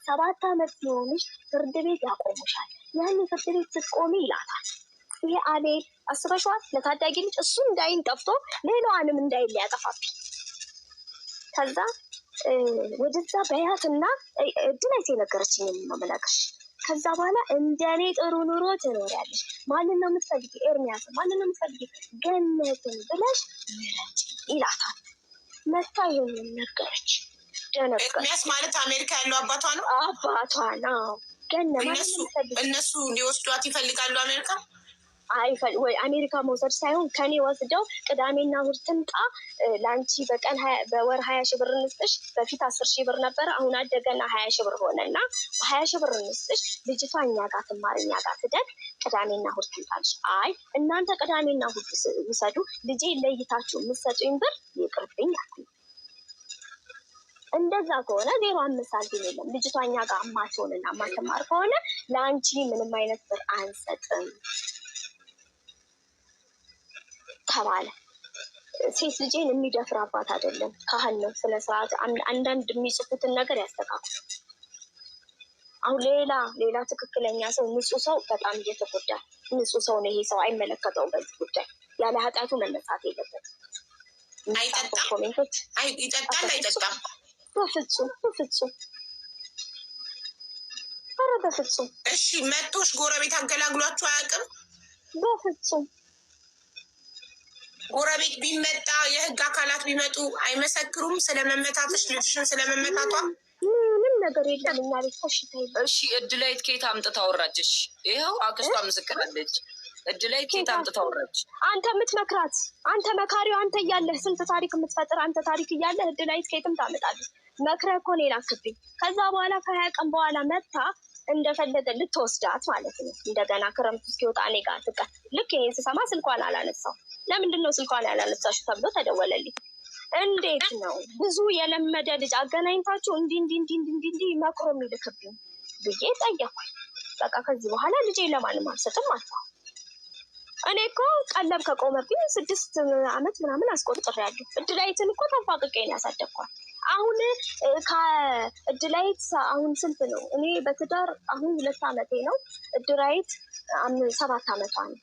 7 ዓመት ሲሆንሽ ፍርድ ቤት ያቆሙሻል። ያን ፍርድ ቤት ስትቆሚ ይላታል። ይሄ አቤል አስበሽዋል? ለታዳጊ ልጅ እሱ እንዳይን ጠፍቶ ሌላዋንም እንዳይን ሊያጠፋብኝ። ከዛ ወደዛ በያትና እድላይት የነገረችኝ ነው የምነግርሽ። ከዛ በኋላ እንደኔ ጥሩ ኑሮ ትኖሪያለሽ። ማንን ነው የምትፈልጊ? ኤርሚያስ። ማንን ነው የምትፈልጊ? ገነትን ብለሽ ምረጭ ይላታል። መታ ይሄንን ነገረች። ደነገጠች። ኤርሚያስ ማለት አሜሪካ ያለው አባቷ ነው። አባቷ ነው። ገነት እነሱ ሊወስዷት ይፈልጋሉ አሜሪካ። ወይ አሜሪካ መውሰድ ሳይሆን ከኔ ወስደው ቅዳሜና እሑድ ትምጣ፣ ለአንቺ በቀን በወር 20 ሺህ ብር እንስጥሽ። በፊት 10 ሺህ ብር ነበረ፣ አሁን አደገና 20 ሺህ ብር ሆነና 20 ሺህ ብር እንስጥሽ። ልጅቷ እኛ ጋር ትማር፣ እኛ ጋር ትደግ፣ ቅዳሜና እሑድ ትምጣልሽ። አይ እናንተ ቅዳሜና እሑድ ውሰዱ፣ ልጄ ለይታችሁ የምትሰጡኝ ብር ይቅርብኝ አልኩኝ። እንደዛ ከሆነ 0.5 ሳንቲም የለም። ልጅቷ እኛ ጋር ማትሆንና ማትማር ከሆነ ለአንቺ ምንም አይነት ብር አንሰጥም። ተባለ። ሴት ልጄን የሚደፍር አባት አይደለም፣ ካህን ነው። ስነ ስርዓት አንዳንድ የሚጽፉትን ነገር ያስተካክሉ። አሁን ሌላ ትክክለኛ ሰው ንጹህ ሰው በጣም እየተጎዳ ንጹህ ሰው ነው። ይሄ ሰው አይመለከተውም በዚህ ጉዳይ ያለ ኃጢአቱ መነሳት የለበትም። አይጠጣም ኮሜንቶች ይጠጣል አይጠጣም? በፍጹም ኧረ በፍጹም። እሺ መቶሽ ጎረቤት አገላግሏችሁ አያውቅም? በፍጹም ጎረቤት ቢመጣ የህግ አካላት ቢመጡ አይመሰክሩም ስለመመታትሽ? ልጅሽን ስለመመታቷ ምንም ነገር የለም። እኛ ቤት ኮሽታ የለም። እሺ እድላይት ከየት አምጥታ ወራችሽ? ይኸው አክስቷ ምስክራለች። እድላይት ከየት አምጥታ ወራች? አንተ የምትመክራት አንተ መካሪው አንተ እያለህ ስንት ታሪክ የምትፈጥር አንተ ታሪክ እያለህ እድላይት ከየትም ታመጣለህ። መክረህ እኮ ነው የላክብኝ። ከዛ በኋላ ከ20 ቀን በኋላ መታ እንደፈለገ ልትወስዳት ማለት ነው። እንደገና ክረምቱ እስኪወጣ እኔ ጋር ትቀር። ልክ ይሄን ስሰማ ስልኳን አላነሳው። ለምንድን ነው ስልኳን ያላነሳሽው ተብሎ ተደወለልኝ። እንዴት ነው ብዙ የለመደ ልጅ አገናኝታችሁ እንዲህ መክሮ የሚልክብኝ ብዬ ጠየኩኝ። በቃ ከዚህ በኋላ ልጄ ለማንም አልሰጥም አልኩ። እኔ እኮ ቀለብ ከቆመብኝ 6 ዓመት ምናምን አስቆጥሬያለሁ። እድላይትን እኮ ተንፋቅቄ ነው ያሳደግኳት። አሁን ከእድላይት አሁን ስንት ነው? እኔ በትዳር አሁን 2 ዓመቴ ነው። እድላይት 7 ዓመቷ ነው።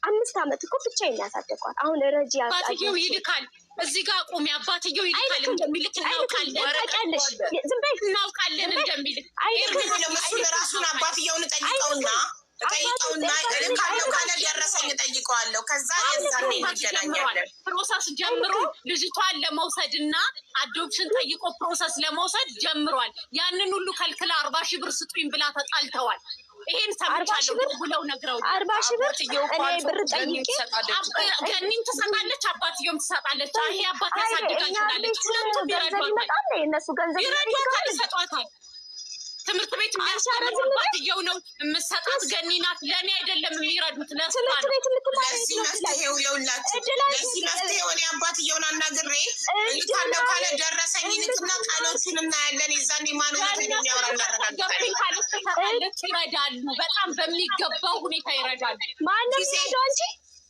5 ዓመት እኮ ብቻዬን ያሳደግኳት። አሁን ረጂ አባትየው ይልካል። እዚህ ጋር ቁሚ። አባትየው ይልካል እንደሚልክ እናውቃለን። ዝም በይ እናውቃለን እንደሚልክ ራሱን አባትየውን ጠይቀውና እልካለሁ ካለ ደረሰኝ እጠይቀዋለሁ። ከዛ የዛኔ እንገናኛለን። ፕሮሰስ ጀምሮ ልጅቷን ለመውሰድ እና አዶፕሽን ጠይቆ ፕሮሰስ ለመውሰድ ጀምሯል። ያንን ሁሉ ከልክላ 40 ሺህ ብር ስጡኝ ብላ ተጣልተዋል። ይሄን ሰምቻለሁ ብለው ነግረው 40 ሺህ ብር እኔ ብር ጠይቄ ገኒም ትሰጣለች፣ አባትየውም ትሰጣለች። ይሄ አባት ያሳድጋችኋለች። ሁለቱም ይረዷታል። እነሱ ገንዘብ ይሰጧታል። ትምህርት ቤት የሚያስተምሩ አባትየው ነው የምሰጣት። ገኒ ናት። ለእኔ አይደለም የሚረዱት ትምህርት ቤት ለዚህ መፍትሄው የውላችሁ ለዚህ መፍትሄው እኔ አባትየውን አናግሬ እልካለሁ ካለ ደረሰኝ ልክና ቃሎቹን እናያለን። የዛኔ ማንነት የሚያወራ እናረጋግጣለን። ካለች ይረዳሉ። በጣም በሚገባው ሁኔታ ይረዳሉ። ማንም ይረዳው እንጂ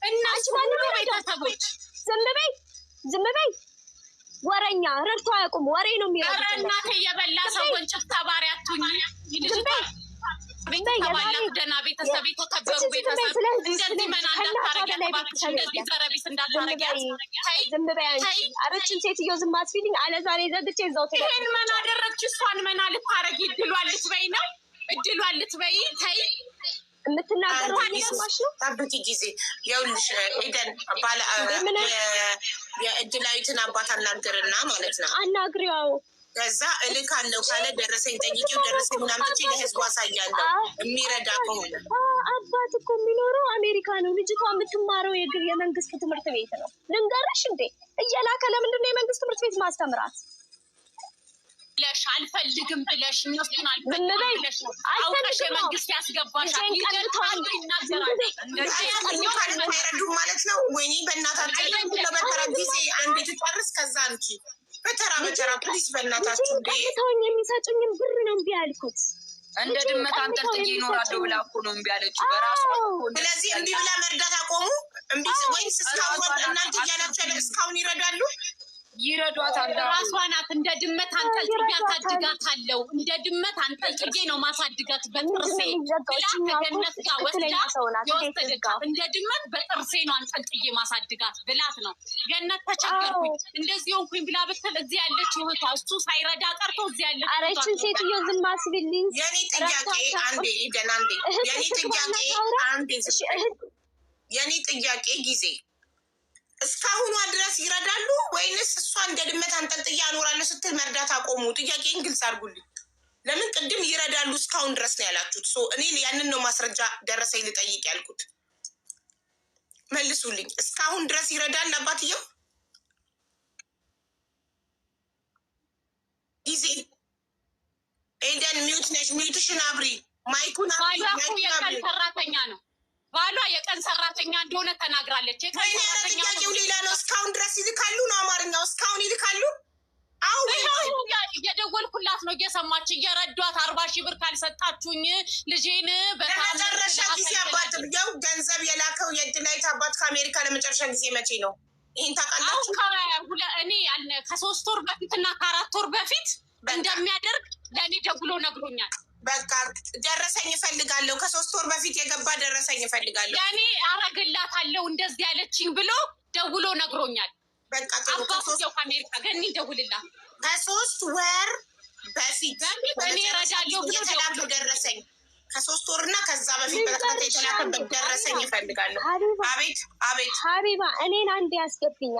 እናች ማንም ቤተሰቦች ዝም በይ ወረኛ ረድቶ አያውቁም። ወሬ ነው የሚረዱት። ኧረ እናቴ የበላ ሰው ወንጭፍ ተባሪ አትሁኝ። ደህና ቤተሰብ የተከበሩ ቤተሰብ እንደዚህ መና እንዳታረጊያት እባክሽ። እንደዚህ ዘረቢስ እንዳታረጊያት። ዝም በይ አንቺ። አረችን ሴትዮ ዝም አትፊልኝ። አለ ዛሬ ዘግቼ እዛው ትሄዳለች። ይሄን መና አደረግች። እሷን መና ልታረጊ እድሏን ልትበይ ነው። እድሏን ልትበይ ተይ። የምትናገረው እየሰማሽ ነው። ጠብቂ ጊዜ ይኸውልሽ ኤደን የእድላዊትን አባት አናግርና ማለት ነው አናግሪው። ከዛ እልካለሁ ካለ ደረሰኝ ጠይቄው ደረሰኝ ምናምጥቼ ለህዝቡ አሳያለሁ የሚረዳ ከሆነ። አባት እኮ የሚኖረው አሜሪካ ነው። ልጅቷ የምትማረው የመንግስት ትምህርት ቤት ነው። ልንገርሽ እንዴ እየላከ ለምንድን ነው የመንግስት ትምህርት ቤት ማስተምራት? ብለሽ አልፈልግም ብለሽ እነሱን አልፈልግም ብለሽ አውቀሽ የመንግስት ያስገባሻል። ይገርታሉ፣ ይናገራሉ። አይረዱም ማለት ነው። ወይኔ በእናታቸው ለበተራ ጊዜ አንዴ ትጨርስ። ከዛ አንቺ በተራ ፕሊስ በእናታችሁ ቀጥታውን የሚሰጡኝም ብር ነው እምቢ ያልኩት። እንደ ድመት አንጠልጥዬ ይኖራለሁ ብላ እኮ ነው እምቢ ያለችው በራሷ። ስለዚህ እምቢ ብላ መርዳት አቆሙ። እምቢ ወይስ እስካሁን እናንተ እያላችሁ ያለ እስካሁን ይረዳሉ? ይረዷታል። ራሷ ናት። እንደ ድመት አንጠልጥዬ አሳድጋታለሁ። እንደ ድመት አንጠልጥዬ ነው ማሳድጋት በጥርሴ ብላ ከገነት ጋር ወስዳ የወሰደቻት። እንደ ድመት በጥርሴ ነው አንጠልጥዬ ማሳድጋት ብላት ነው። ገነት ተቸገርኩኝ እንደዚህ ሆንኩኝ ብላ ብትል እዚህ ያለች እህቷ እሱ ሳይረዳ ቀርቶ እዚህ ያለች አረችን ሴትዮ ዝም አስቢልኝ። የኔ ጥያቄ አንዴ ገና አንዴ የኔ ጥያቄ ጊዜ እስካሁኗ ድረስ ይረዳሉ ወይንስ እሷ እንደ ድመት አንጠልጥዬ አኖራለሁ ስትል መርዳት አቆሙ? ጥያቄን ግልጽ አድርጉልኝ። ለምን ቅድም ይረዳሉ እስካሁን ድረስ ነው ያላችሁት? እኔ ያንን ነው ማስረጃ ደረሰኝ ልጠይቅ ያልኩት። መልሱልኝ። እስካሁን ድረስ ይረዳል አባትየው? ጊዜ ኤደን ሚዩት ነሽ። ሚዩትሽን አብሪ። ማይኩን የቀን ሰራተኛ ነው ባሏ የቀን ሰራተኛ እንደሆነ ተናግራለች። ጥያቄው ሌላ ነው። እስካሁን ድረስ ይልካሉ ነው አማርኛው። እስካሁን ይልካሉ። እየደወልኩላት ነው እየሰማች እየረዷት። 40 ሺህ ብር ካልሰጣችሁኝ ልጄን በመጨረሻ ጊዜ አባት ሰውየው ገንዘብ የላከው የእድላዊት አባት ከአሜሪካ ለመጨረሻ ጊዜ መቼ ነው? ይህን ታውቃላችሁ? እኔ ከ3 ወር በፊትና ከ4 ወር በፊት እንደሚያደርግ ለእኔ ደውሎ ነግሮኛል። በቃ ደረሰኝ እፈልጋለሁ። ከ3 ወር በፊት የገባ ደረሰኝ እፈልጋለሁ። ለእኔ አረግላታለሁ እንደዚህ ያለችኝ ብሎ ደውሎ ነግሮኛል። በቃ አባትየው ከአሜሪካ ገኒ ደውልላት። ከ3 ወር በፊት እኔ እረዳለሁ ብሎ የተላከው ደረሰኝ ከ3 ወርና ከዛ በፊት በተከታታይ የተላከበት ደረሰኝ እፈልጋለሁ። አቤት አቤት ሀቢባ እኔን አንዴ አስገብኝ።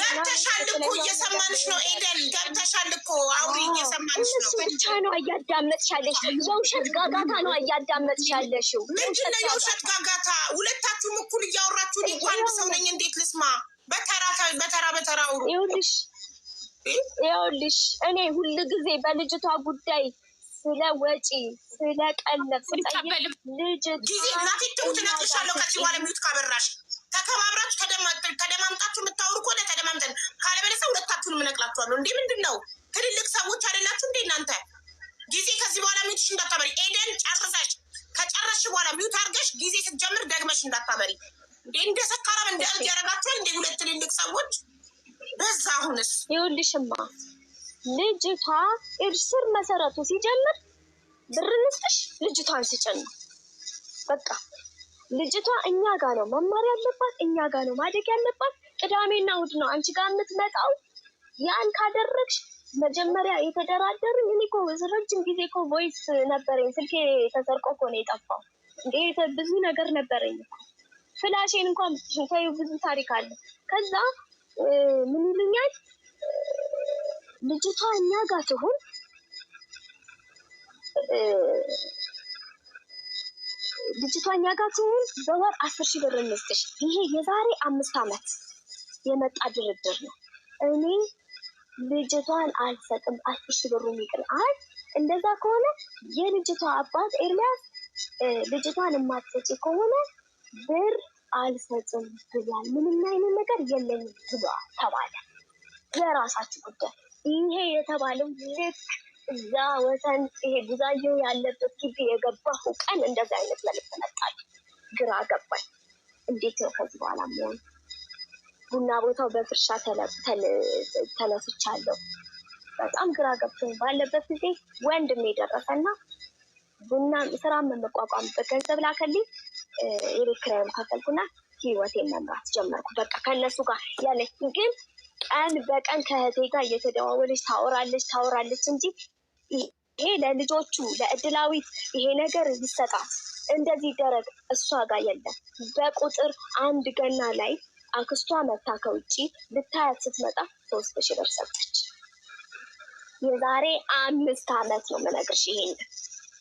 ገብተሻል እኮ እየሰማንሽ ነው። ኤደን ገብተሻል እኮ አውሪ፣ እየሰማንሽ ነው። ብቻ ነው እያዳመጥሽ ያለሽ። የውሸት ጋጋታ ነው እያዳመጥሽ ያለሽው። ምንድን ነው የውሸት ጋጋታ? ሁለታችሁም እኩል እያወራችሁ እኮ አንድ ሰው ነኝ። እንዴት ልስማ? በተራ አውሩ። ይኸውልሽ እኔ ሁል ጊዜ በልጅቷ ጉዳይ ስለ ወጪ ስለ ቀለብ ስጠይቅ ጊዜ እናቴ ትሙት እነግርሻለሁ። ከዚህ በኋላ ሚዩት ካበራሽ ተከባብራችሁ ተደማምጣችሁ የምታወሩ ከሆነ ተደማምጠን፣ ካለበለዚያ ሁለታችሁንም እነቅላችኋለሁ። እንዴ ምንድን ነው? ትልልቅ ሰዎች አይደላችሁ እንዴ እናንተ? ጊዜ ከዚህ በኋላ ሚዩትሽ እንዳታበሪ። ኤደን ጨርሰሽ ከጨረስሽ በኋላ ሚዩት አድርገሽ ጊዜ ስትጀምር ደግመሽ እንዳታበሪ። እንዴ እንደ ሰካራም እንደ እብድ ያደረጋችኋል እንዴ ሁለት ትልልቅ ሰዎች በዛ። አሁንስ ይኸውልሽማ ልጅቷ እርስር መሰረቱ ሲጀምር ብር ንስጥሽ ልጅቷን ስጭን ነው በቃ። ልጅቷ እኛ ጋር ነው መማር ያለባት፣ እኛ ጋር ነው ማደግ ያለባት። ቅዳሜና እሑድ ነው አንቺ ጋር የምትመጣው። ያን ካደረግሽ መጀመሪያ የተደራደርን እኔ እኮ ረጅም ጊዜ እኮ ቮይስ ነበረኝ። ስልኬ ተሰርቆ እኮ ነው የጠፋው። እንዴ ብዙ ነገር ነበረኝ እኮ ፍላሽን እንኳን ተይው፣ ብዙ ታሪክ አለ። ከዛ ምን ይሉኛል ልጅቷ እኛ ጋር ትሁን በወር 10,000 ብር እንስጥሽ። ይሄ የዛሬ 5 ዓመት የመጣ ድርድር ነው። እኔ ልጅቷን አልሰጥም፣ 10,000 ብሩ ይቅር። አይ እንደዛ ከሆነ የልጅቷ አባት ኤርሚያስ ልጅቷን የማትሰጪ ከሆነ ብር አልሰጥም ብሏል፣ ምንም አይነት ነገር የለኝም ብሏል ተባለ። የራሳችሁ ጉዳይ። ይሄ የተባለው ልክ እዛ ወሰን ይሄ ጉዛየው ያለበት ግቢ የገባሁ ቀን እንደዚህ አይነት መልዕክት መጣል። ግራ ገባኝ። እንዴት ነው ከዚህ በኋላ የሚሆን? ቡና ቦታው በፍርሻ ተነስቻለሁ። በጣም ግራ ገብቶኝ ባለበት ጊዜ ወንድሜ ደረሰና ቡና ስራ መቋቋምበት ገንዘብ ላከልኝ። የቤት ኪራይም ከፈልኩና ህይወቴን መምራት ጀመርኩ። በቃ ከእነሱ ጋር ያለ ግን ቀን በቀን ከእህቴ ጋር እየተደዋወለች ታወራለች እንጂ ይሄ ለልጆቹ ለእድላዊት ይሄ ነገር ይሰጣት እንደዚህ ደረግ እሷ ጋር የለም። በቁጥር አንድ ገና ላይ አክስቷ መታ ከውጭ ልታያት ስትመጣ 3,000 ብር ሰጠች። የዛሬ 5 ዓመት ነው የምነግርሽ ይሄን።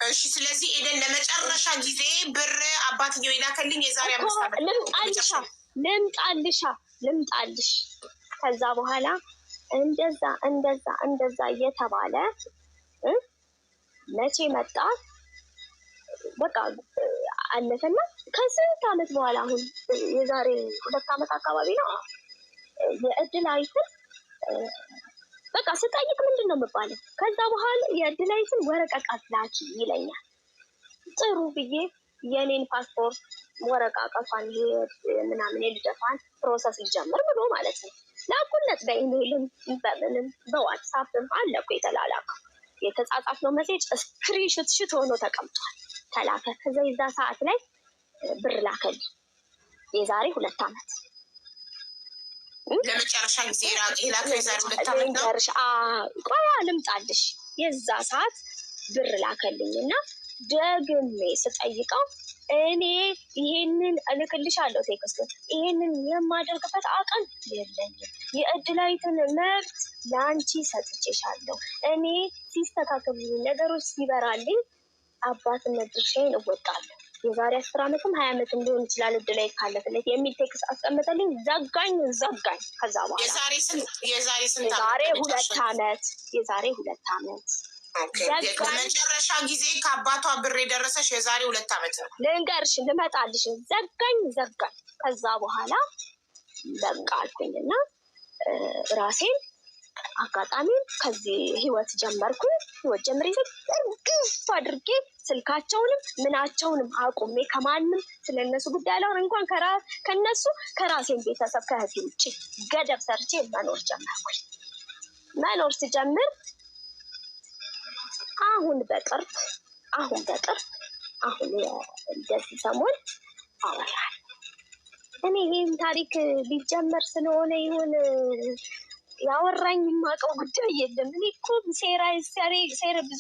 እሺ ስለዚህ ኤደን ለመጨረሻ ጊዜ ብር አባትየው የላከልኝ የዛሬ 5 ዓመት ልምጣልሽ። ከዛ በኋላ እንደዛ እየተባለ መቼ መጣ በቃ አለፈና ከስንት ዓመት በኋላ አሁን የዛሬ 2 ዓመት አካባቢ ነው የእድላዊትን በቃ ስጠይቅ ምንድን ነው የምባለው? ከዛ በኋላ የእድላዊትን ወረቀት ላኪ ይለኛል። ጥሩ ብዬ የኔን ፓስፖርት ወረቀቷን ምናምን የልደቷን ፕሮሰስ ሊጀምር ብሎ ማለት ነው ላኩለት። በኢሜይልም በምንም በዋትሳፕም አለ እኮ የተላላከው የተጻጻፍነው ሜሴጅ ስክሪንሾት ሽት ሆኖ ተቀምጧል። ተላከ። ከዛ የዛ ሰዓት ላይ ብር ላከልኝ የዛሬ 2 ዓመት ለመጨረሻ ጊዜ የላከው የዛሬ 2 ዓመት ነው። ቆይ ልምጣልሽ። የዛ ሰዓት ብር ላከልኝ እና ደግሜ ስጠይቀው እኔ ይሄንን እልክልሻለሁ ቴክስቱን፣ ይሄንን የማደርግበት አቅም የለኝም። የእድላዊትን መብት ለአንቺ ሰጥቼሻለሁ። እኔ ሲስተካከሉ ነገሮች ሲበራልኝ አባትነት ድርሻዬን እወጣለሁ። የዛሬ 10 ዓመትም 20 ዓመትም ሊሆን ይችላል እድላዊት ካለፍለት የሚል ቴክስት አስቀምጠልኝ። ዘጋኝ። ከዛ በኋላ የዛሬ 2 ዓመት ለመጨረሻ ጊዜ ከአባቷ ብር የደረሰሽ የዛሬ 2 ዓመት ነው። ልንገርሽ ልመጣልሽ። ዘጋኝ። ከዛ በኋላ በቃ አልኩኝና ራሴን አጋጣሚ ከዚህ ህይወት ጀመርኩ። ህይወት ጀምሬ ግፍ አድርጌ ስልካቸውንም ምናቸውንም አቁሜ ከማንም ስለነሱ ጉዳይ አላወራም። እንኳን ከነሱ ከራሴን ቤተሰብ ከእህቴ ውጭ ገደብ ሰርቼ መኖር ጀመርኩኝ። መኖር ስጀምር አሁን በቅርብ እንደዚህ ሰሞን አወራል። እኔ ይህን ታሪክ ሊጀመር ስለሆነ ይሁን ያወራኝ የማውቀው ጉዳይ የለም። እኔ እኮ ሴራ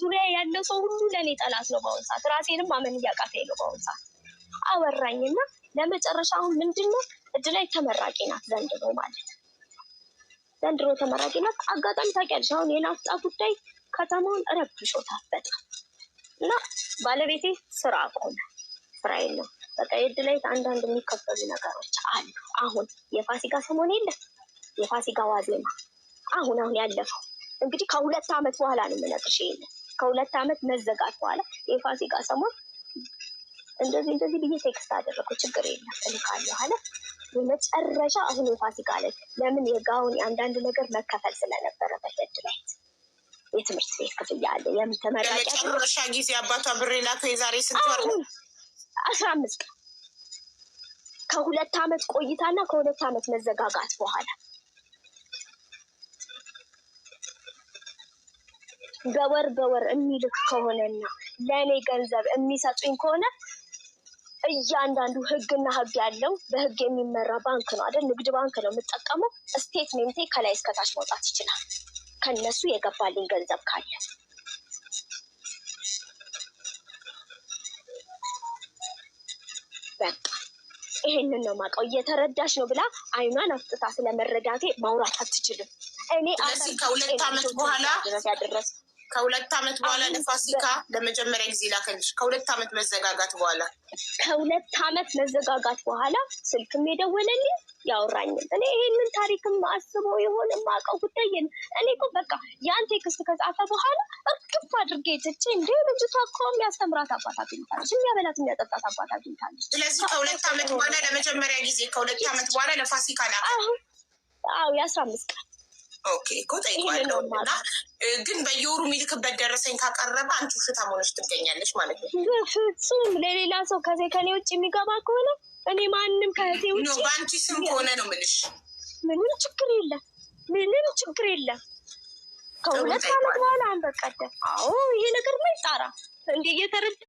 ዙሪያ ያለው ሰው ሁሉ ለእኔ ጠላት ነው በአሁን ሰዓት። ራሴንም ማመን እያቃተኝ ነው በአሁን ሰዓት። አወራኝና ለመጨረሻ አሁን ምንድን ነው እድላይ ተመራቂ ናት ዘንድሮ ማለት ነው። ዘንድሮ ተመራቂ ናት። አጋጣሚ ታውቂያለሽ አሁን የናፍጣ ጉዳይ ከተማውን ረብሾታል በጣም እና ባለቤቴ ስራ ቆመ። ስራ የለም በቃ የእድላይ አንዳንድ የሚከፈሉ ነገሮች አሉ። አሁን የፋሲካ ሰሞን የለም የፋሲካ ዋዜማ አሁን ያለፈው እንግዲህ ከ2 ዓመት በኋላ ነው የምነግርሽ። ይሄንን ከ2 ዓመት መዘጋት በኋላ የፋሲካ ሰሞን እንደዚህ ብዬ ቴክስት አደረኩ። ችግር የለም እልካለሁ አለ። የመጨረሻ አሁን የፋሲካ ላይ ለምን የጋውን አንዳንድ ነገር መከፈል ስለነበረበት እድላይ የትምህርት ቤት ክፍያ አለ የምትመራቂያ ለመጨረሻ ጊዜ አባቷ ብር ላከው። የዛሬ ስንት ወር ነው? 15 ቀን ከ2 ዓመት ቆይታና ከ2 ዓመት መዘጋጋት በኋላ በወር የሚልክ ከሆነና ለእኔ ገንዘብ የሚሰጡኝ ከሆነ እያንዳንዱ ህግና ህግ ያለው በህግ የሚመራ ባንክ ነው አይደል? ንግድ ባንክ ነው የምጠቀመው። ስቴትሜንቴ ከላይ እስከታች መውጣት ይችላል ከነሱ የገባልኝ ገንዘብ ካለ። በቃ ይሄንን ነው የማውቀው። እየተረዳሽ ነው ብላ አይኗን አፍጥታ ስለመረዳቴ ማውራት አትችልም። እኔ ከ2 ዓመት በኋላ ለፋሲካ ለመጀመሪያ ጊዜ ላከልሽ። ከ2 ዓመት መዘጋጋት በኋላ ስልክም የደወለልኝ ያወራኝም። እኔ ይሄንን ታሪክም አስበው የሆነ የማውቀው ጉዳይ እኔ እኮ በቃ ያን ቴክስት ከጻፈ በኋላ እርግፍ አድርጌ ትቼ እንደ ልጅቷ እኮ የሚያስተምራት አባት አግኝታለች፣ የሚያበላት የሚያጠጣት አባት አግኝታለች። ስለዚህ ከ2 ዓመት በኋላ ለመጀመሪያ ጊዜ ከ2 ዓመት በኋላ ለፋሲካ ላከ። የ15 ቀን ኦኬ እኮ ጠይቋለሁ። እና ግን በየወሩ የሚልክበት ደረሰኝ ካቀረበ አንቺ ውሸታም ሆነሽ ትገኛለች ማለት ነው። በፍጹም ለሌላ ሰው ከኔ ውጭ የሚገባ ከሆነ እኔ ማንም ከህቴ ውጭ በአንቺ ስም ከሆነ ነው የምልሽ። ምንም ችግር የለም። ከ2 ዓመት በኋላ አንበቀደ ይሄ ነገር ላይ ጣራ እንደ እየተረዳ